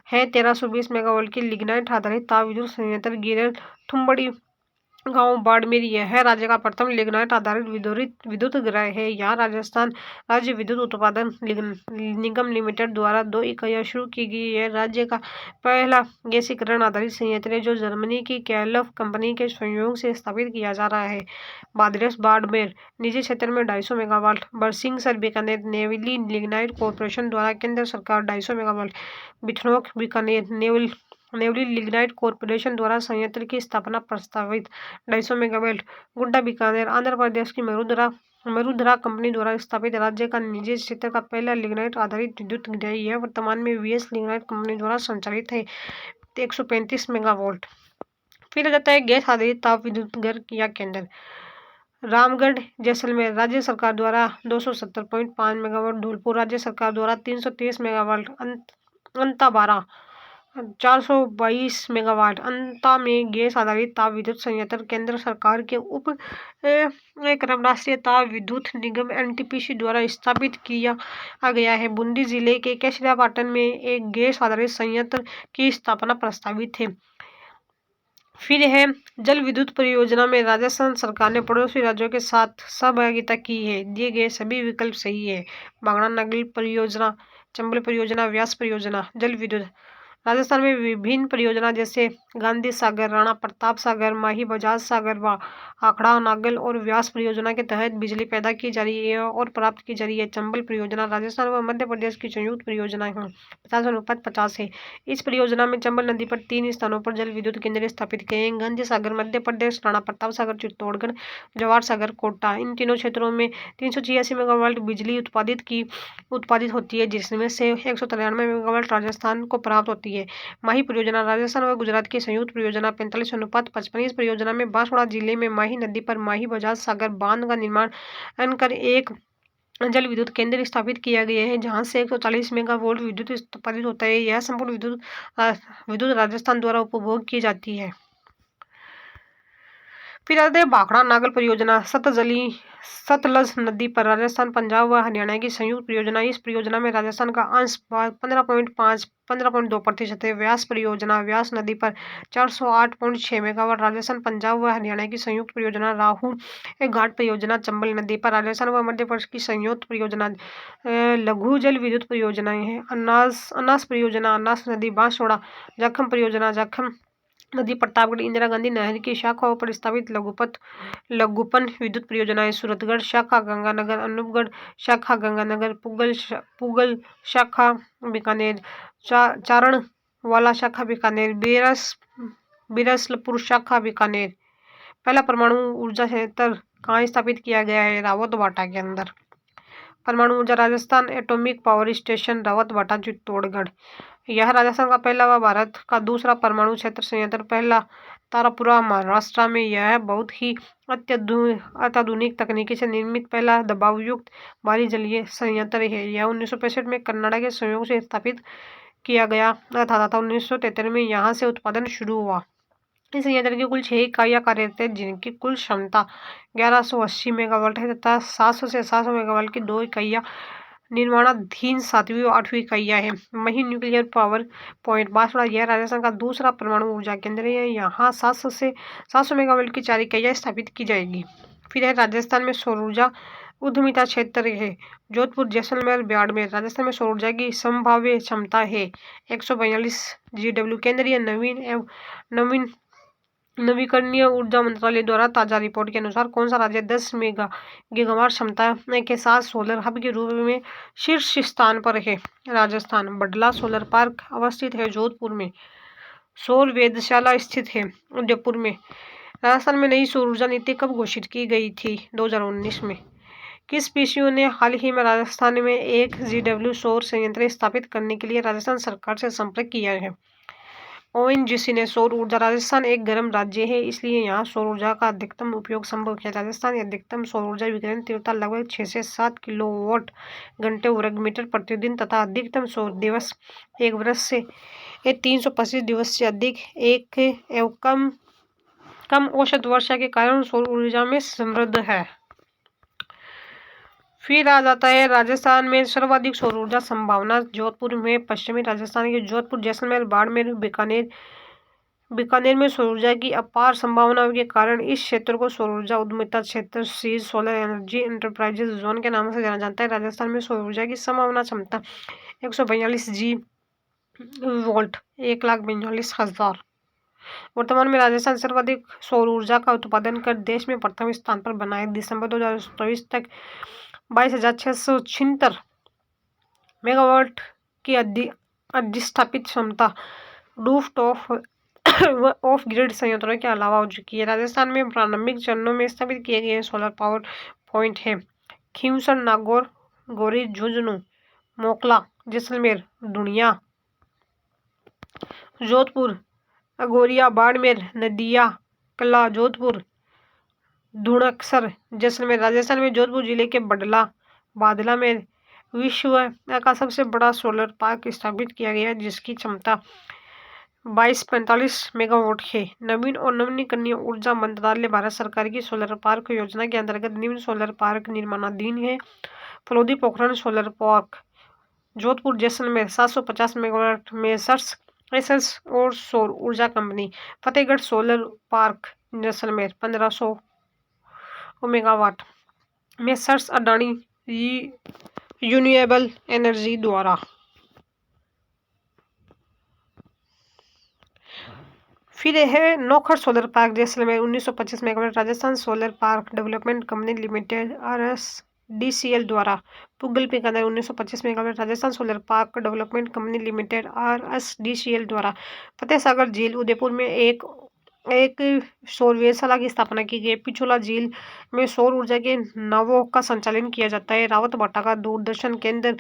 है 1320 मेगावाट की लिग्नाइट आधारित ताप विद्युत संयंत्र गिरेल थुम्बड़ी गांव बाड़मेर। यह राज्य का प्रथम लिग्नाइट आधारित विद्युत ग्रह है। यहाँ राजस्थान राज्य विद्युत उत्पादन निगम लिमिटेड द्वारा 2 इकाइयाँ शुरू की गई है। राज्य का पहला गैसीकरण आधारित संयंत्र है जो जर्मनी की कैलफ कंपनी के सहयोग से स्थापित किया जा रहा है। बादरेस बाड़मेर निजी क्षेत्र में 250 megawatt. Barsinghsar Bikaner Neyveli lignite corporation द्वारा केंद्र सरकार 250 megawatt. Bithnok Bikaner Neyveli lignite corporation द्वारा संयंत्र की स्थापना प्रस्तावित 250 मेगावाट। गुड्डा बीकानेर आंध्र प्रदेश की मरुधरा कंपनी द्वारा स्थापित राज्य का निजी क्षेत्र का पहला लिग्नाइट आधारित विद्युत ग्रह। यह वर्तमान में वीएस लिग्नाइट कंपनी द्वारा संचालित है। 135 मेगावाट। फिर आ जाता है गैस आधारित ताप विद्युत घर या केंद्र। रामगढ़ जैसलमेर राज्य सरकार द्वारा 270.5 मेगावाट। धौलपुर राज्य सरकार द्वारा 330 मेगावाट। अंताबारा 422 मेगावाट। अंता में गैस आधारित ताप विद्युत संयंत्र केंद्र सरकार के उपक्रम राष्ट्रीय ताप विद्युत निगम एनटीपीसी द्वारा स्थापित किया गया है। बूंदी जिले के केसरियापाटन में एक गैस आधारित संयंत्र की स्थापना प्रस्तावित है। फिर है जल विद्युत परियोजना में राजस्थान सरकार ने पड़ोसी राज्यों के साथ सहभागिता की है। दिए गए सभी विकल्प सही है। बागड़ा नागल परियोजना, चंबल परियोजना, व्यास परियोजना। जल विद्युत राजस्थान में विभिन्न परियोजना जैसे गांधी सागर, राणा प्रताप सागर, माही बजाज सागर व आखड़ा नागल और व्यास परियोजना के तहत बिजली पैदा की जा रही है और प्राप्त की जा रही है। चंबल परियोजना राजस्थान व मध्य प्रदेश की संयुक्त परियोजना है। 50 है। इस परियोजना में चंबल नदी पर 3 स्थानों पर जल विद्युत केंद्र स्थापित किए हैं। गांधी सागर मध्य प्रदेश, राणा प्रताप सागर चित्तौड़गढ़, जवाहर सागर कोटा। इन तीनों क्षेत्रों में 386 मेगावाट बिजली उत्पादित होती है, जिसमें से 193 मेगावाट राजस्थान को प्राप्त होती है। माही परियोजना राजस्थान व गुजरात की संयुक्त परियोजना 45:55। इस परियोजना में बांसवाड़ा जिले में माही नदी पर माही बजाज सागर बांध का निर्माण कर एक जल विद्युत केंद्र स्थापित किया गया है, जहां से 140 मेगावाट विद्युत उत्पादित होता है। यह संपूर्ण विद्युत राजस्थान द्वारा उपभोग की जाती है। फिर आते हैं भाखड़ा नागल परियोजना। सतलज नदी पर राजस्थान, पंजाब व हरियाणा की संयुक्त परियोजना। इस परियोजना में राजस्थान का अंश 15.2% है। व्यास परियोजना व्यास नदी पर 408.6 मेगावाट। राजस्थान, पंजाब व हरियाणा की संयुक्त परियोजना। राहू घाट परियोजना चंबल नदी पर राजस्थान व मध्य प्रदेश की संयुक्त परियोजना। लघु जल विद्युत परियोजनाएं हैं। अनास परियोजना अनास नदी बांसवाड़ा। जाखम परियोजना जाखम नदी प्रतापगढ़ इंदिरा गांधी नहर की शाखाओं पर स्थापित लघुपन विद्युत परियोजनाएं। सूरतगढ़ शाखा गंगानगर, अनूपगढ़ शाखा गंगानगर, पुगल शाखा बीकानेर, चारणवाला शाखा बीकानेर, बिरसलपुर शाखा बीकानेर। पहला परमाणु ऊर्जा संयंत्र कहाँ स्थापित किया गया है? रावतबाटा के अंदर। परमाणु ऊर्जा Rajasthan atomic power station Rawatbhata Chittorgarh. यह राजस्थान का पहला व भारत का दूसरा परमाणु क्षेत्र संयंत्र। पहला तारापुरा महाराष्ट्र में। यह बहुत ही अत्याधुनिक तकनीकी से निर्मित पहला दबावयुक्त भारी जलीय संयंत्र है। यह 1965 में कनाडा के सहयोग से स्थापित किया गया था तथा 1973 में यहाँ से उत्पादन शुरू हुआ। इस संयंत्र की कुल 6 इकाइयाँ कार्यरत है, जिनकी कुल क्षमता 1180 मेगावाट है तथा 700 से 700 मेगावाट की 2 इकाइयाँ निर्माणाधीन 7वीं और 8वीं इकाइयाँ हैं। मही न्यूक्लियर पावर पॉइंट बांसवाड़ा। यह राजस्थान का दूसरा परमाणु ऊर्जा केंद्र है। यहाँ 700 से 700 मेगावाट की 4 इकाइयाँ स्थापित की जाएगी। फिर है राजस्थान में सौर ऊर्जा उद्यमिता क्षेत्र है। जोधपुर, जैसलमेर, बाड़मेर। राजस्थान में सौर ऊर्जा की संभाव्य क्षमता है 142 GW। केंद्रीय नवीकरणीय ऊर्जा मंत्रालय द्वारा ताजा रिपोर्ट के अनुसार कौन सा राज्य 10 गीगावाट क्षमता के साथ सोलर हब के रूप में शीर्ष स्थान पर है? राजस्थान। बडला सोलर पार्क अवस्थित है जोधपुर में। सौर वेधशाला स्थित है उदयपुर में। राजस्थान में नई सौर ऊर्जा नीति कब घोषित की गई थी? 2019 में। किस पीसीओ ने हाल ही में राजस्थान में 1 GW सौर संयंत्र स्थापित करने के लिए राजस्थान सरकार से संपर्क किया है? ओएनजीसी ने सौर ऊर्जा। राजस्थान एक गर्म राज्य है, इसलिए यहाँ सौर ऊर्जा का अधिकतम उपयोग संभव है। राजस्थान की अधिकतम सौर ऊर्जा विकिरण तीव्रता लगभग 6 से 7 किलोवाट घंटे वर्ग मीटर प्रतिदिन तथा अधिकतम सौर दिवस एक वर्ष से 325 दिवस से अधिक एक एवं कम औसत वर्षा के कारण सौर ऊर्जा में समृद्ध है। फिर आ जाता है राजस्थान में सर्वाधिक सौर ऊर्जा संभावना। जोधपुर में पश्चिमी राजस्थान के जोधपुर, जैसलमेर, बाड़मेर, बीकानेर में सौर ऊर्जा की अपार संभावनाओं के कारण इस क्षेत्र को सौर ऊर्जा उद्यमिता क्षेत्र सीज सोलर एनर्जी एंटरप्राइजेज जोन के नाम से जाना जाता है। राजस्थान में सौर ऊर्जा की संभावना क्षमता 142 जी वोल्ट 1,42,000। वर्तमान में राजस्थान सर्वाधिक सौर ऊर्जा का उत्पादन कर देश में प्रथम स्थान पर बना है। दिसंबर 2024 तक 22,676 मेगावाट की अधिष्ठापित क्षमता रूफटॉप ऑफ ग्रिड संयंत्रों के अलावा हो चुकी है। राजस्थान में प्रारंभिक चरणों में स्थापित किए गए सोलर पावर पॉइंट है खींवसर, नागौर, गोरी, झुंझुनू, मोकला, जैसलमेर, दुनिया, जोधपुर, अगोरिया, बाड़मेर, नदिया, कला, जोधपुर, धुणकसर, जैसलमेर। राजस्थान में जोधपुर जिले के बादला में विश्व का सबसे बड़ा सोलर पार्क स्थापित किया गया है, जिसकी क्षमता 2245 मेगावाट है। नवीन और नवीकरणीय ऊर्जा मंत्रालय भारत सरकार की सोलर पार्क योजना के अंतर्गत निम्न सोलर पार्क निर्माणाधीन है। Phalodi Pokaran solar park Jodhpur, Jaisalmer 750 megawatt में एसएस और सौर ऊर्जा company. Fatehgarh solar park Jaisalmer 1500 megawatt में अडानी रिन्यूएबल एनर्जी द्वारा। फिर है Naukhar solar park Jaisalmer 1925 megawatt. Rajasthan solar park development company limited RSDCL द्वारा। Pugal Bikaner 1925 megawatt. Rajasthan solar park development company limited RSDCL द्वारा। फतेह सागर झील उदयपुर में एक सौर वेधशाला की स्थापना की गई। पिछोला झील में सौर ऊर्जा के नावों का संचालन किया जाता है। रावत भाटा का दूरदर्शन केंद्र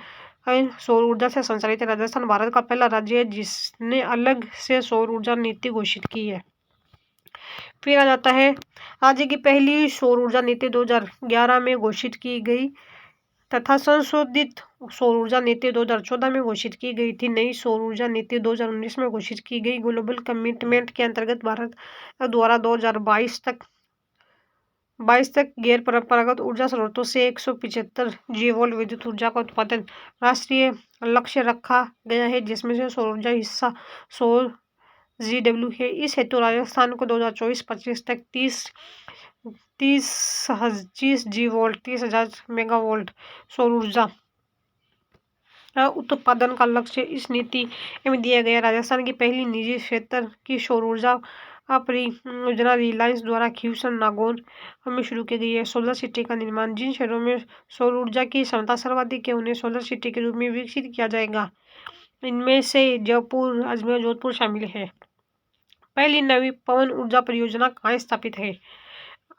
सौर ऊर्जा से संचालित है। राजस्थान भारत का पहला राज्य है जिसने अलग से सौर ऊर्जा नीति घोषित की है। फिर आ जाता है राज्य की पहली सौर ऊर्जा नीति 2011 में घोषित की गई तथा संशोधित सौर ऊर्जा नीति 2014 में घोषित की गई थी। नई सौर ऊर्जा नीति 2019 में घोषित की गई। ग्लोबल कमिटमेंट के अंतर्गत भारत द्वारा 2022 तक गैर परंपरागत ऊर्जा स्रोतों से 175 GW विद्युत ऊर्जा का उत्पादन राष्ट्रीय लक्ष्य रखा गया है, जिसमें से सौर ऊर्जा हिस्सा 100 GW है। इस हेतु राजस्थान को 2024-25 तक 30,000 मेगावाट सौर ऊर्जा उत्पादन का लक्ष्य इस नीति में दिया गया। राजस्थान की पहली निजी क्षेत्र की सौर ऊर्जा परियोजना रिलायंस द्वारा खींवसर, नागौर में शुरू की गई है। सोलर सिटी का निर्माण। जिन शहरों में सौर ऊर्जा की क्षमता सर्वाधिक है उन्हें सोलर सिटी के रूप में विकसित किया जाएगा। इनमें से जयपुर, अजमेर, जोधपुर शामिल है। पहली नवी पवन ऊर्जा परियोजना कहाँ स्थापित है?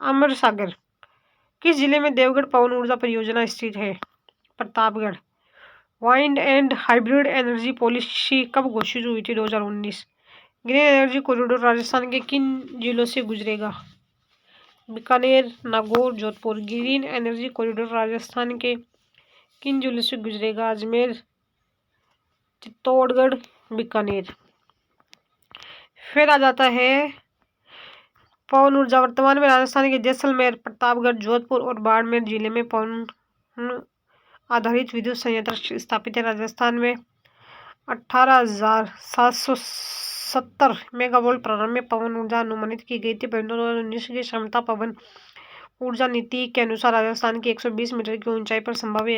अमर सागर। किस जिले में देवगढ़ पवन ऊर्जा परियोजना स्थित है? Pratapgarh. Wind and hybrid energy policy कब घोषित हुई थी? 2019। ग्रीन एनर्जी कॉरिडोर राजस्थान के किन जिलों से गुजरेगा? Bikaner, Nagaur, Jodhpur. Green energy corridor Rajasthan के किन जिलों से गुजरेगा? अजमेर, चित्तौड़गढ़, बीकानेर। फिर आ जाता है पवन ऊर्जा। वर्तमान में राजस्थान के जैसलमेर, प्रतापगढ़, जोधपुर और बाड़मेर जिले में पवन आधारित विद्युत संयंत्र स्थापित है। राजस्थान में 18,770 मेगावाट प्रारंभ में पवन ऊर्जा अनुमानित की गई थी, परंतु 2019 की क्षमता पवन ऊर्जा नीति के अनुसार राजस्थान की 120 मीटर की ऊंचाई पर संभाव्य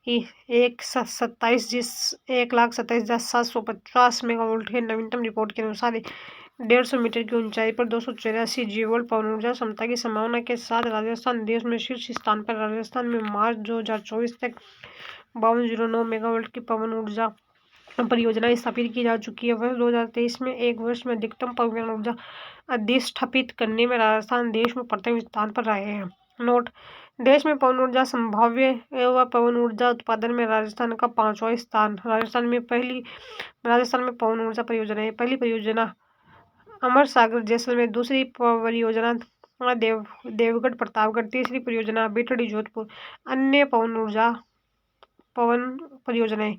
1,27,750 मेगावाट है। नवीनतम रिपोर्ट के अनुसार 150 मीटर की ऊंचाई पर 284 GW पवन ऊर्जा क्षमता की संभावना के साथ राजस्थान देश में शीर्ष स्थान पर। राजस्थान में मार्च 2024 तक 5209 मेगावाट की पवन ऊर्जा परियोजना स्थापित की जा चुकी है। वर्ष 2023 में एक वर्ष में अधिकतम पवन ऊर्जा अधिष्ठापित करने में राजस्थान देश में प्रथम स्थान पर रहे हैं। नोट: देश में पवन ऊर्जा संभाव्य एवं पवन ऊर्जा उत्पादन में राजस्थान का 5वां स्थान। राजस्थान में पवन ऊर्जा परियोजनाएं: पहली परियोजना अमर सागर जैसलमेर, दूसरी परियोजना देवगढ़ प्रतापगढ़, तीसरी परियोजना बिठड़ी जोधपुर। अन्य पवन परियोजनाएं: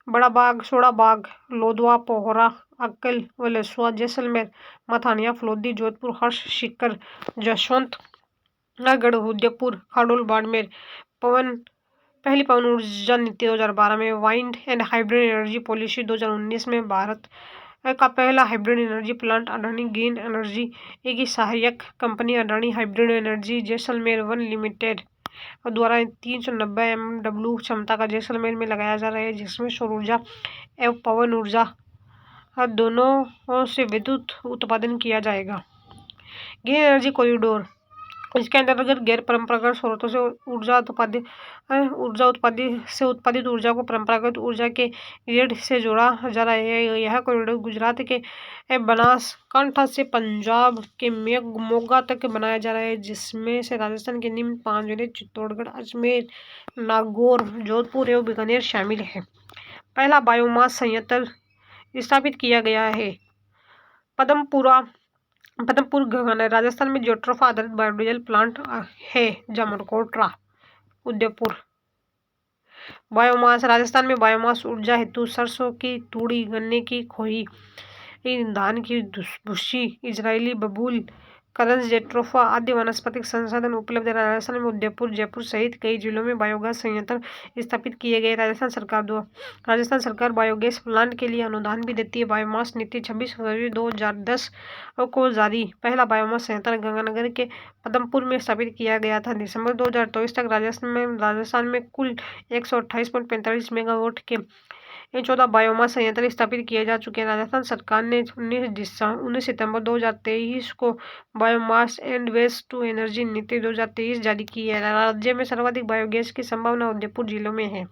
बड़ा बाग, सोड़ा बाग, लोधवा, पोहरा, अक्कल, वलेसुआ, जैसलमेर, मथानिया, फलोदी, जोधपुर, हर्ष, सीकर, जसवंतगढ़, उदयपुर, खाडोल, बाड़मेर। पहली पवन ऊर्जा नीति 2012 में wind and hybrid energy policy 2019 में भारत का पहला hybrid energy plant Adani green energy की सहायक company Adani hybrid energy Jaisalmer 1 limited द्वारा 390 MW क्षमता का जैसलमेर में लगाया जा रहा है, जिसमें सौर ऊर्जा एवं पवन ऊर्जा दोनों से विद्युत उत्पादन किया जाएगा। ग्रीन एनर्जी कॉरिडोर: इसके अंतर्गत गैर परंपरागत स्रोतों से उत्पादित ऊर्जा को परंपरागत ऊर्जा के ग्रिड से जोड़ा जा रहा है। यह कॉरिडोर गुजरात के बनासकांठा से पंजाब के मोगा तक बनाया जा रहा है, जिसमें से राजस्थान के निम्न 5 जिले चित्तौड़गढ़, अजमेर, नागौर, जोधपुर एवं बीकानेर शामिल है। पहला बायोमास संयंत्र स्थापित किया गया है। पदमपुर गगनयान: राजस्थान में जियोट्रॉफ आधारित बायोडीजल प्लांट है। जामरकोटरा, उदयपुर। बायोमास: राजस्थान में बायोमास ऊर्जा हेतु सरसों की तूड़ी, गन्ने की खोई, धान की भूसी, इजरायली बबूल, करंज, जेट्रोफा आदि वनस्पतिक संसाधन उपलब्ध है। राजस्थान में उदयपुर, जयपुर सहित कई जिलों में बायोगैस संयंत्र स्थापित किए गए। राजस्थान सरकार बायोगैस प्लांट के लिए अनुदान भी देती है। बायोमास नीति 26 फरवरी 2010 को जारी। पहला बायोमास संयंत्र गंगानगर के पदमपुर में स्थापित किया गया था। दिसंबर 2024 तक राजस्थान में कुल 128.45 मेगावाट के 14 बायोमास संयंत्र स्थापित किए जा चुके हैं। राजस्थान सरकार ने 19 सितंबर 2023 को biomass and waste to energy नीति 2023 जारी की है। राज्य में सर्वाधिक बायोगैस की संभावना उदयपुर जिलों में है।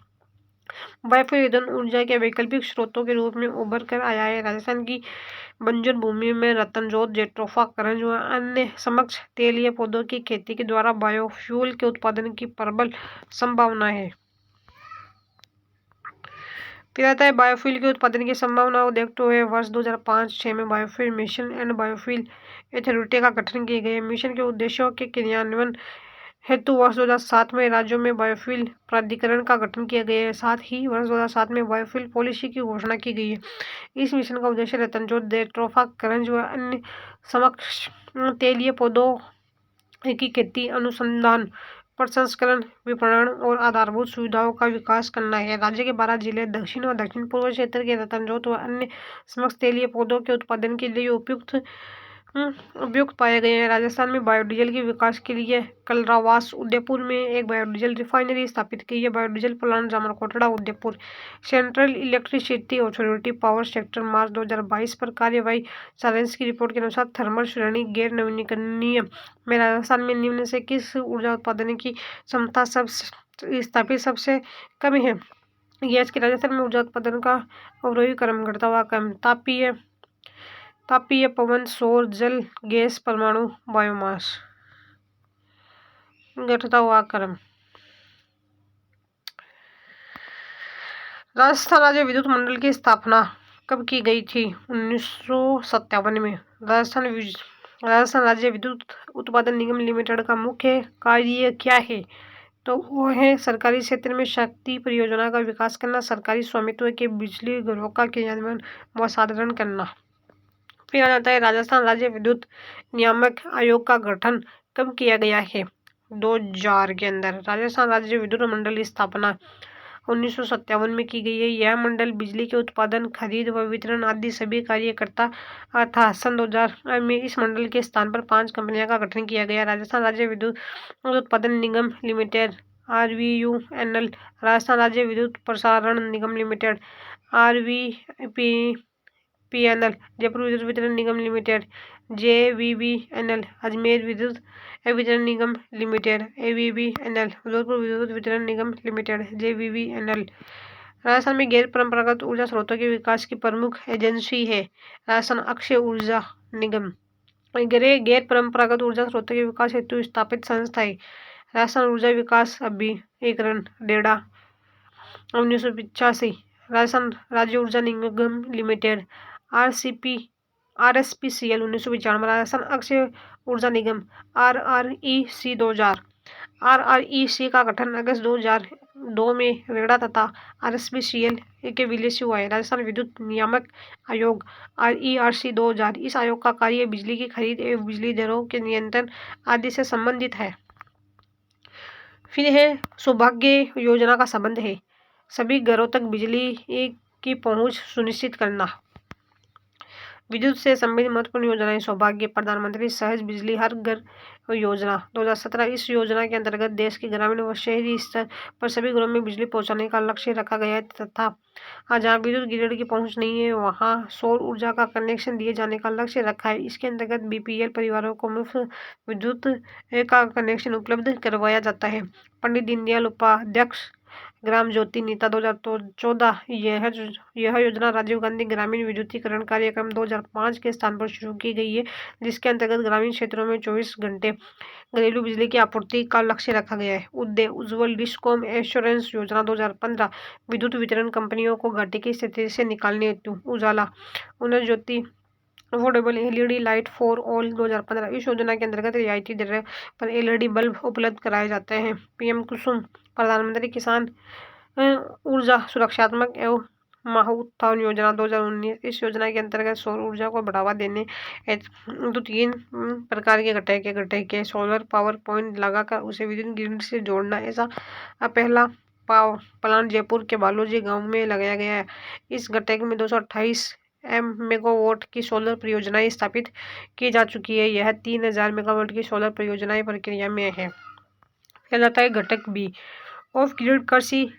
बायोफ्यूल ईंधन ऊर्जा के वैकल्पिक स्रोतों के रूप में उभर कर आया है। राजस्थान की बंजर भूमि में रतनजोत, जेट्रोफा, करंज व अन्य समक्ष तेलीय पौधों की खेती के द्वारा बायोफ्यूल के उत्पादन की प्रबल संभावना है। फिर आता है बायोफ्यूल के उत्पादन की संभावनाओं देखते हुए वर्ष 2005-06 में biofuel mission and biofuel authority का गठन किया गया। मिशन के उद्देश्यों के क्रियान्वयन हेतु वर्ष 2007 में राज्यों में बायोफ्यूल प्राधिकरण का गठन किया गया है। साथ ही वर्ष 2007 में बायोफ्यूल पॉलिसी की घोषणा की गई है। इस मिशन का उद्देश्य रतनजोत, जेट्रोफा, करंज व अन्य समक्ष तेलीय पौधों की खेती, अनुसंधान, प्रसंस्करण, विपणन और आधारभूत सुविधाओं का विकास करना है। राज्य के 12 जिले दक्षिण व दक्षिण पूर्व क्षेत्र के रतनजोत व अन्य समक्ष तेलीय पौधों के उत्पादन के लिए उपयुक्त पाए गए हैं। राजस्थान में बायोडीजल के विकास के लिए कलरावास, उदयपुर में एक बायोडीजल रिफाइनरी स्थापित की है। Biodiesel plant Jamarkotra, Udaipur. Central electricity authority power sector March 2022 पर कार्यवाही सारांश की रिपोर्ट के अनुसार थर्मल श्रेणी गैर नवीनीकरणीय में राजस्थान में निम्न से किस ऊर्जा उत्पादन की क्षमता स्थापित सबसे कम है? गैस की राजस्थान में ऊर्जा उत्पादन का अवरोही क्रम घटता हुआ क्रम: तापीय पवन, सौर, जल, गैस, परमाणु, बायोमास। घटता हुआ क्रम। राजस्थान राज्य विद्युत मंडल की स्थापना कब की गई थी? 1957 में। राजस्थान राज्य विद्युत उत्पादन निगम लिमिटेड का मुख्य कार्य क्या है? तो वो है सरकारी क्षेत्र में शक्ति परियोजना का विकास करना, सरकारी स्वामित्व के बिजली घरों का क्रियान्वयन व साधारण करना। फिर आ जाता है राजस्थान राज्य विद्युत नियामक आयोग का गठन कब किया गया है? 2000 के अंदर। राजस्थान राज्य विद्युत मंडल की स्थापना 1957 में की गई है। यह मंडल बिजली के उत्पादन, खरीद व वितरण आदि सभी कार्य करता था। सन 2000 में इस मंडल के स्थान पर 5 कंपनियों का गठन किया गया। राजस्थान राज्य विद्युत उत्पादन निगम लिमिटेड RVUNL, राजस्थान राज्य विद्युत प्रसारण निगम लिमिटेड RVPNL, जयपुर विद्युत वितरण निगम लिमिटेड JVBNL, अजमेर विद्युत वितरण निगम लिमिटेड AVBNL, जोधपुर विद्युत वितरण निगम लिमिटेड JVBNL। राजस्थान में गैर परंपरागत ऊर्जा स्रोतों के विकास की प्रमुख एजेंसी है राजस्थान अक्षय ऊर्जा निगम। गैर परंपरागत ऊर्जा स्रोतों के विकास हेतु स्थापित संस्थाएं। राजस्थान ऊर्जा विकास अभिकरण डेढ़ा 1985। राजस्थान राज्य ऊर्जा निगम लिमिटेड RSPCL 1995। राजस्थान अक्षय ऊर्जा निगम RREC 2000। RREC का गठन अगस्त 2002 में रेड़ा तथा RSPCL के विलय से हुआ है। राजस्थान विद्युत नियामक आयोग RERC 2000। इस आयोग का कार्य बिजली की खरीद एवं बिजली दरों के नियंत्रण आदि से संबंधित है। फिर है सौभाग्य योजना का संबंध है सभी घरों तक बिजली की पहुंच सुनिश्चित करना। विद्युत से संबंधित महत्वपूर्ण योजनाएं सौभाग्य प्रधानमंत्री सहज बिजली हर घर योजना 2017। इस योजना के अंतर्गत देश के ग्रामीण व शहरी स्तर पर सभी घरों में बिजली पहुंचाने का लक्ष्य रखा गया है तथा जहां विद्युत ग्रिड की पहुंच नहीं है वहां सौर ऊर्जा का कनेक्शन दिए जाने का लक्ष्य रखा है। इसके अंतर्गत BPL परिवारों को मुफ्त विद्युत का कनेक्शन उपलब्ध करवाया जाता है। पंडित दीनदयाल उपाध्याय ग्राम ज्योति नीता 2014। यह योजना राजीव गांधी ग्रामीण विद्युतीकरण कार्यक्रम 2005 के स्थान पर शुरू की गई है, जिसके अंतर्गत ग्रामीण क्षेत्रों में 24 घंटे घरेलू बिजली की आपूर्ति का लक्ष्य रखा गया है। उद्देश्य उज्ज्वल डिस्कॉम एश्योरेंस योजना 2015 विद्युत वितरण कंपनियों को घाटे की स्थिति से निकालने हेतु। Ujala Unnat Jyoti affordable LED light for all 2015। इस योजना के अंतर्गत रियायती दर पर LED बल्ब उपलब्ध कराए जाते हैं। PM कुसुम प्रधानमंत्री किसान ऊर्जा सुरक्षात्मक एवं महाउत्थान योजना 2019। इस योजना के अंतर्गत सौर ऊर्जा को बढ़ावा देने हेतु 3 प्रकार के घटक के सोलर पावर पॉइंट लगाकर उसे विद्युत ग्रिड से जोड़ना। ऐसा पहला प्लांट जयपुर के बालोजी गांव में लगाया गया है। इस घटक में 228 मेगावाट की सोलर परियोजनाएं स्थापित की जा चुकी है। यह 3000 मेगावाट की सोलर परियोजनाएं प्रक्रिया में है। किया जाता है घटक बी ऑफ ग्रिड कृषि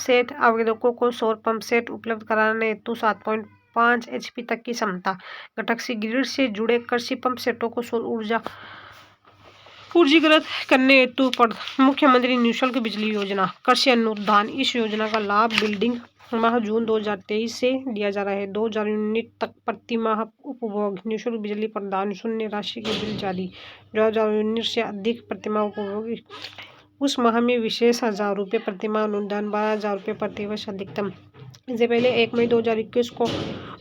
सेट आवेदकों को सौर पंप सेट उपलब्ध कराने हेतु 7.5 HP तक की क्षमता। घटक सी ग्रिड से जुड़े कृषि पंप सेटों को सौर ऊर्जा पूंजीकृत करने हेतु मुख्यमंत्री निःशुल्क बिजली योजना कृषि अनुदान। इस योजना का लाभ बिल्डिंग माह जून 2023 से दिया जा रहा है। 2000 यूनिट तक प्रति माह उपभोग निःशुल्क बिजली प्रदान शून्य राशि के बिल जारी। 2000 यूनिट से अधिक प्रतिमाह उपभोग उस माह में विशेष 1000 रुपये प्रतिमाह अनुदान 12,000 रुपये प्रति वर्ष अधिकतम। इससे पहले 1 मई 2021 को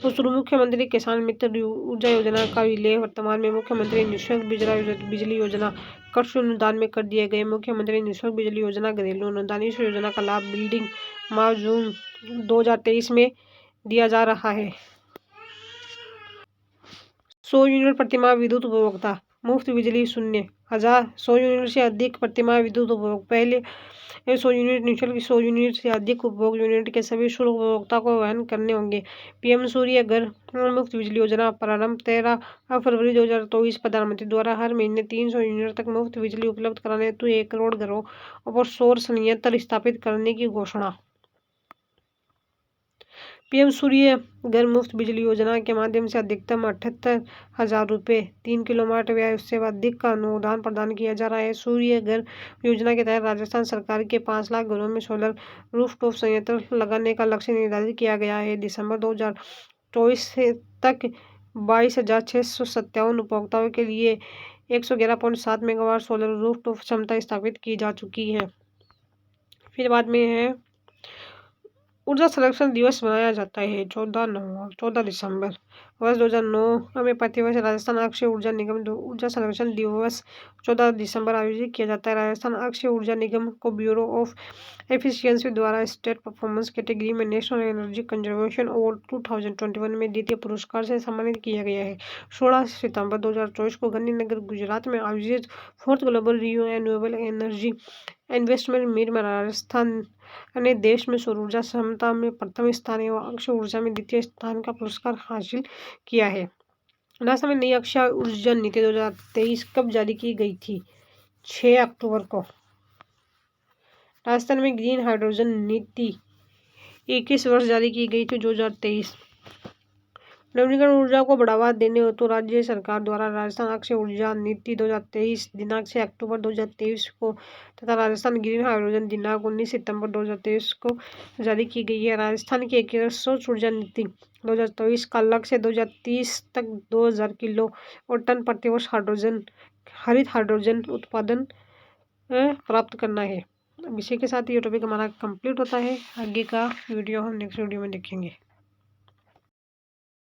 शुरू मुख्यमंत्री किसान मित्र ऊर्जा योजना का विलय वर्तमान में मुख्यमंत्री निःशुल्क बिजली योजना कृषि अनुदान में कर दिए गए मुख्यमंत्री निःशुल्क बिजली योजना घरेलू अनुदान। इस योजना का लाभ बिल्डिंग माह जून 2023 में दिया जा रहा है। 100 यूनिट प्रतिमाह विद्युत उपभोक्ता मुफ्त बिजली शून्य 100 यूनिट से अधिक प्रतिमाह विद्युत उपभोग पहले 100 यूनिट निःशुल्क 100 यूनिट से अधिक उपभोग यूनिट के सभी शुल्क उपभोक्ता को वहन करने होंगे। PM सूर्य घर मुफ्त बिजली योजना प्रारंभ 13 फरवरी 2024। प्रधानमंत्री द्वारा हर महीने 300 यूनिट तक मुफ्त बिजली उपलब्ध कराने हेतु 1 करोड़ घरों पर सौर संयंत्र स्थापित करने की घोषणा। PM सूर्य घर मुफ्त बिजली योजना के माध्यम से अधिकतम 78,000 रुपये 3 किलोवाट व्यय से अधिक का अनुदान प्रदान किया जा रहा है। सूर्य घर योजना के तहत राजस्थान सरकार के 5 लाख घरों में सोलर रूफटॉप संयंत्र लगाने का लक्ष्य निर्धारित किया गया है। दिसंबर 2024 तक 22,657 उपभोक्ताओं के लिए 111.7 मेगावाट सोलर रूफटॉप क्षमता स्थापित की जा चुकी है। फिर बाद में है ऊर्जा संरक्षण दिवस मनाया जाता है 14 दिसंबर वर्ष 2009 में प्रतिवर्ष राजस्थान अक्षय ऊर्जा निगम ऊर्जा संरक्षण दिवस 14 दिसंबर आयोजित किया जाता है। राजस्थान अक्षय ऊर्जा निगम को ब्यूरो ऑफ एफिशिएंसी द्वारा स्टेट परफॉर्मेंस कैटेगरी में नेशनल एनर्जी कंजर्वेशन अवार्ड 2021 में द्वितीय पुरस्कार से सम्मानित किया गया है। 16 सितंबर 2024 को गांधीनगर गुजरात में आयोजित 4th global renewable energy investment meet में राजस्थान ने देश में सौर ऊर्जा क्षमता में प्रथम स्थान एवं अक्षय ऊर्जा में द्वितीय स्थान का पुरस्कार हासिल किया है। राजस्थान में नई अक्षय ऊर्जा नीति 2023 कब जारी की गई थी? 6 अक्टूबर को। राजस्थान में ग्रीन हाइड्रोजन नीति 21 वर्ष जारी की गई थी 2023। नवीकरण ऊर्जा को बढ़ावा देने हेतु राज्य सरकार द्वारा राजस्थान अक्षय ऊर्जा नीति 2023 दिनांक 6 अक्टूबर 2023 को तथा राजस्थान ग्रीन हाइड्रोजन दिनांक 19 सितंबर 2023 को जारी की गई है। राजस्थान की एकीकृत स्वच्छ ऊर्जा नीति 2024 का लक्ष्य 2030 तक 2000 किलो और टन प्रति वर्ष हरित हाइड्रोजन उत्पादन प्राप्त करना है। अब इसी के साथ ये टॉपिक हमारा कंप्लीट होता है। आगे का वीडियो हम नेक्स्ट वीडियो में देखेंगे।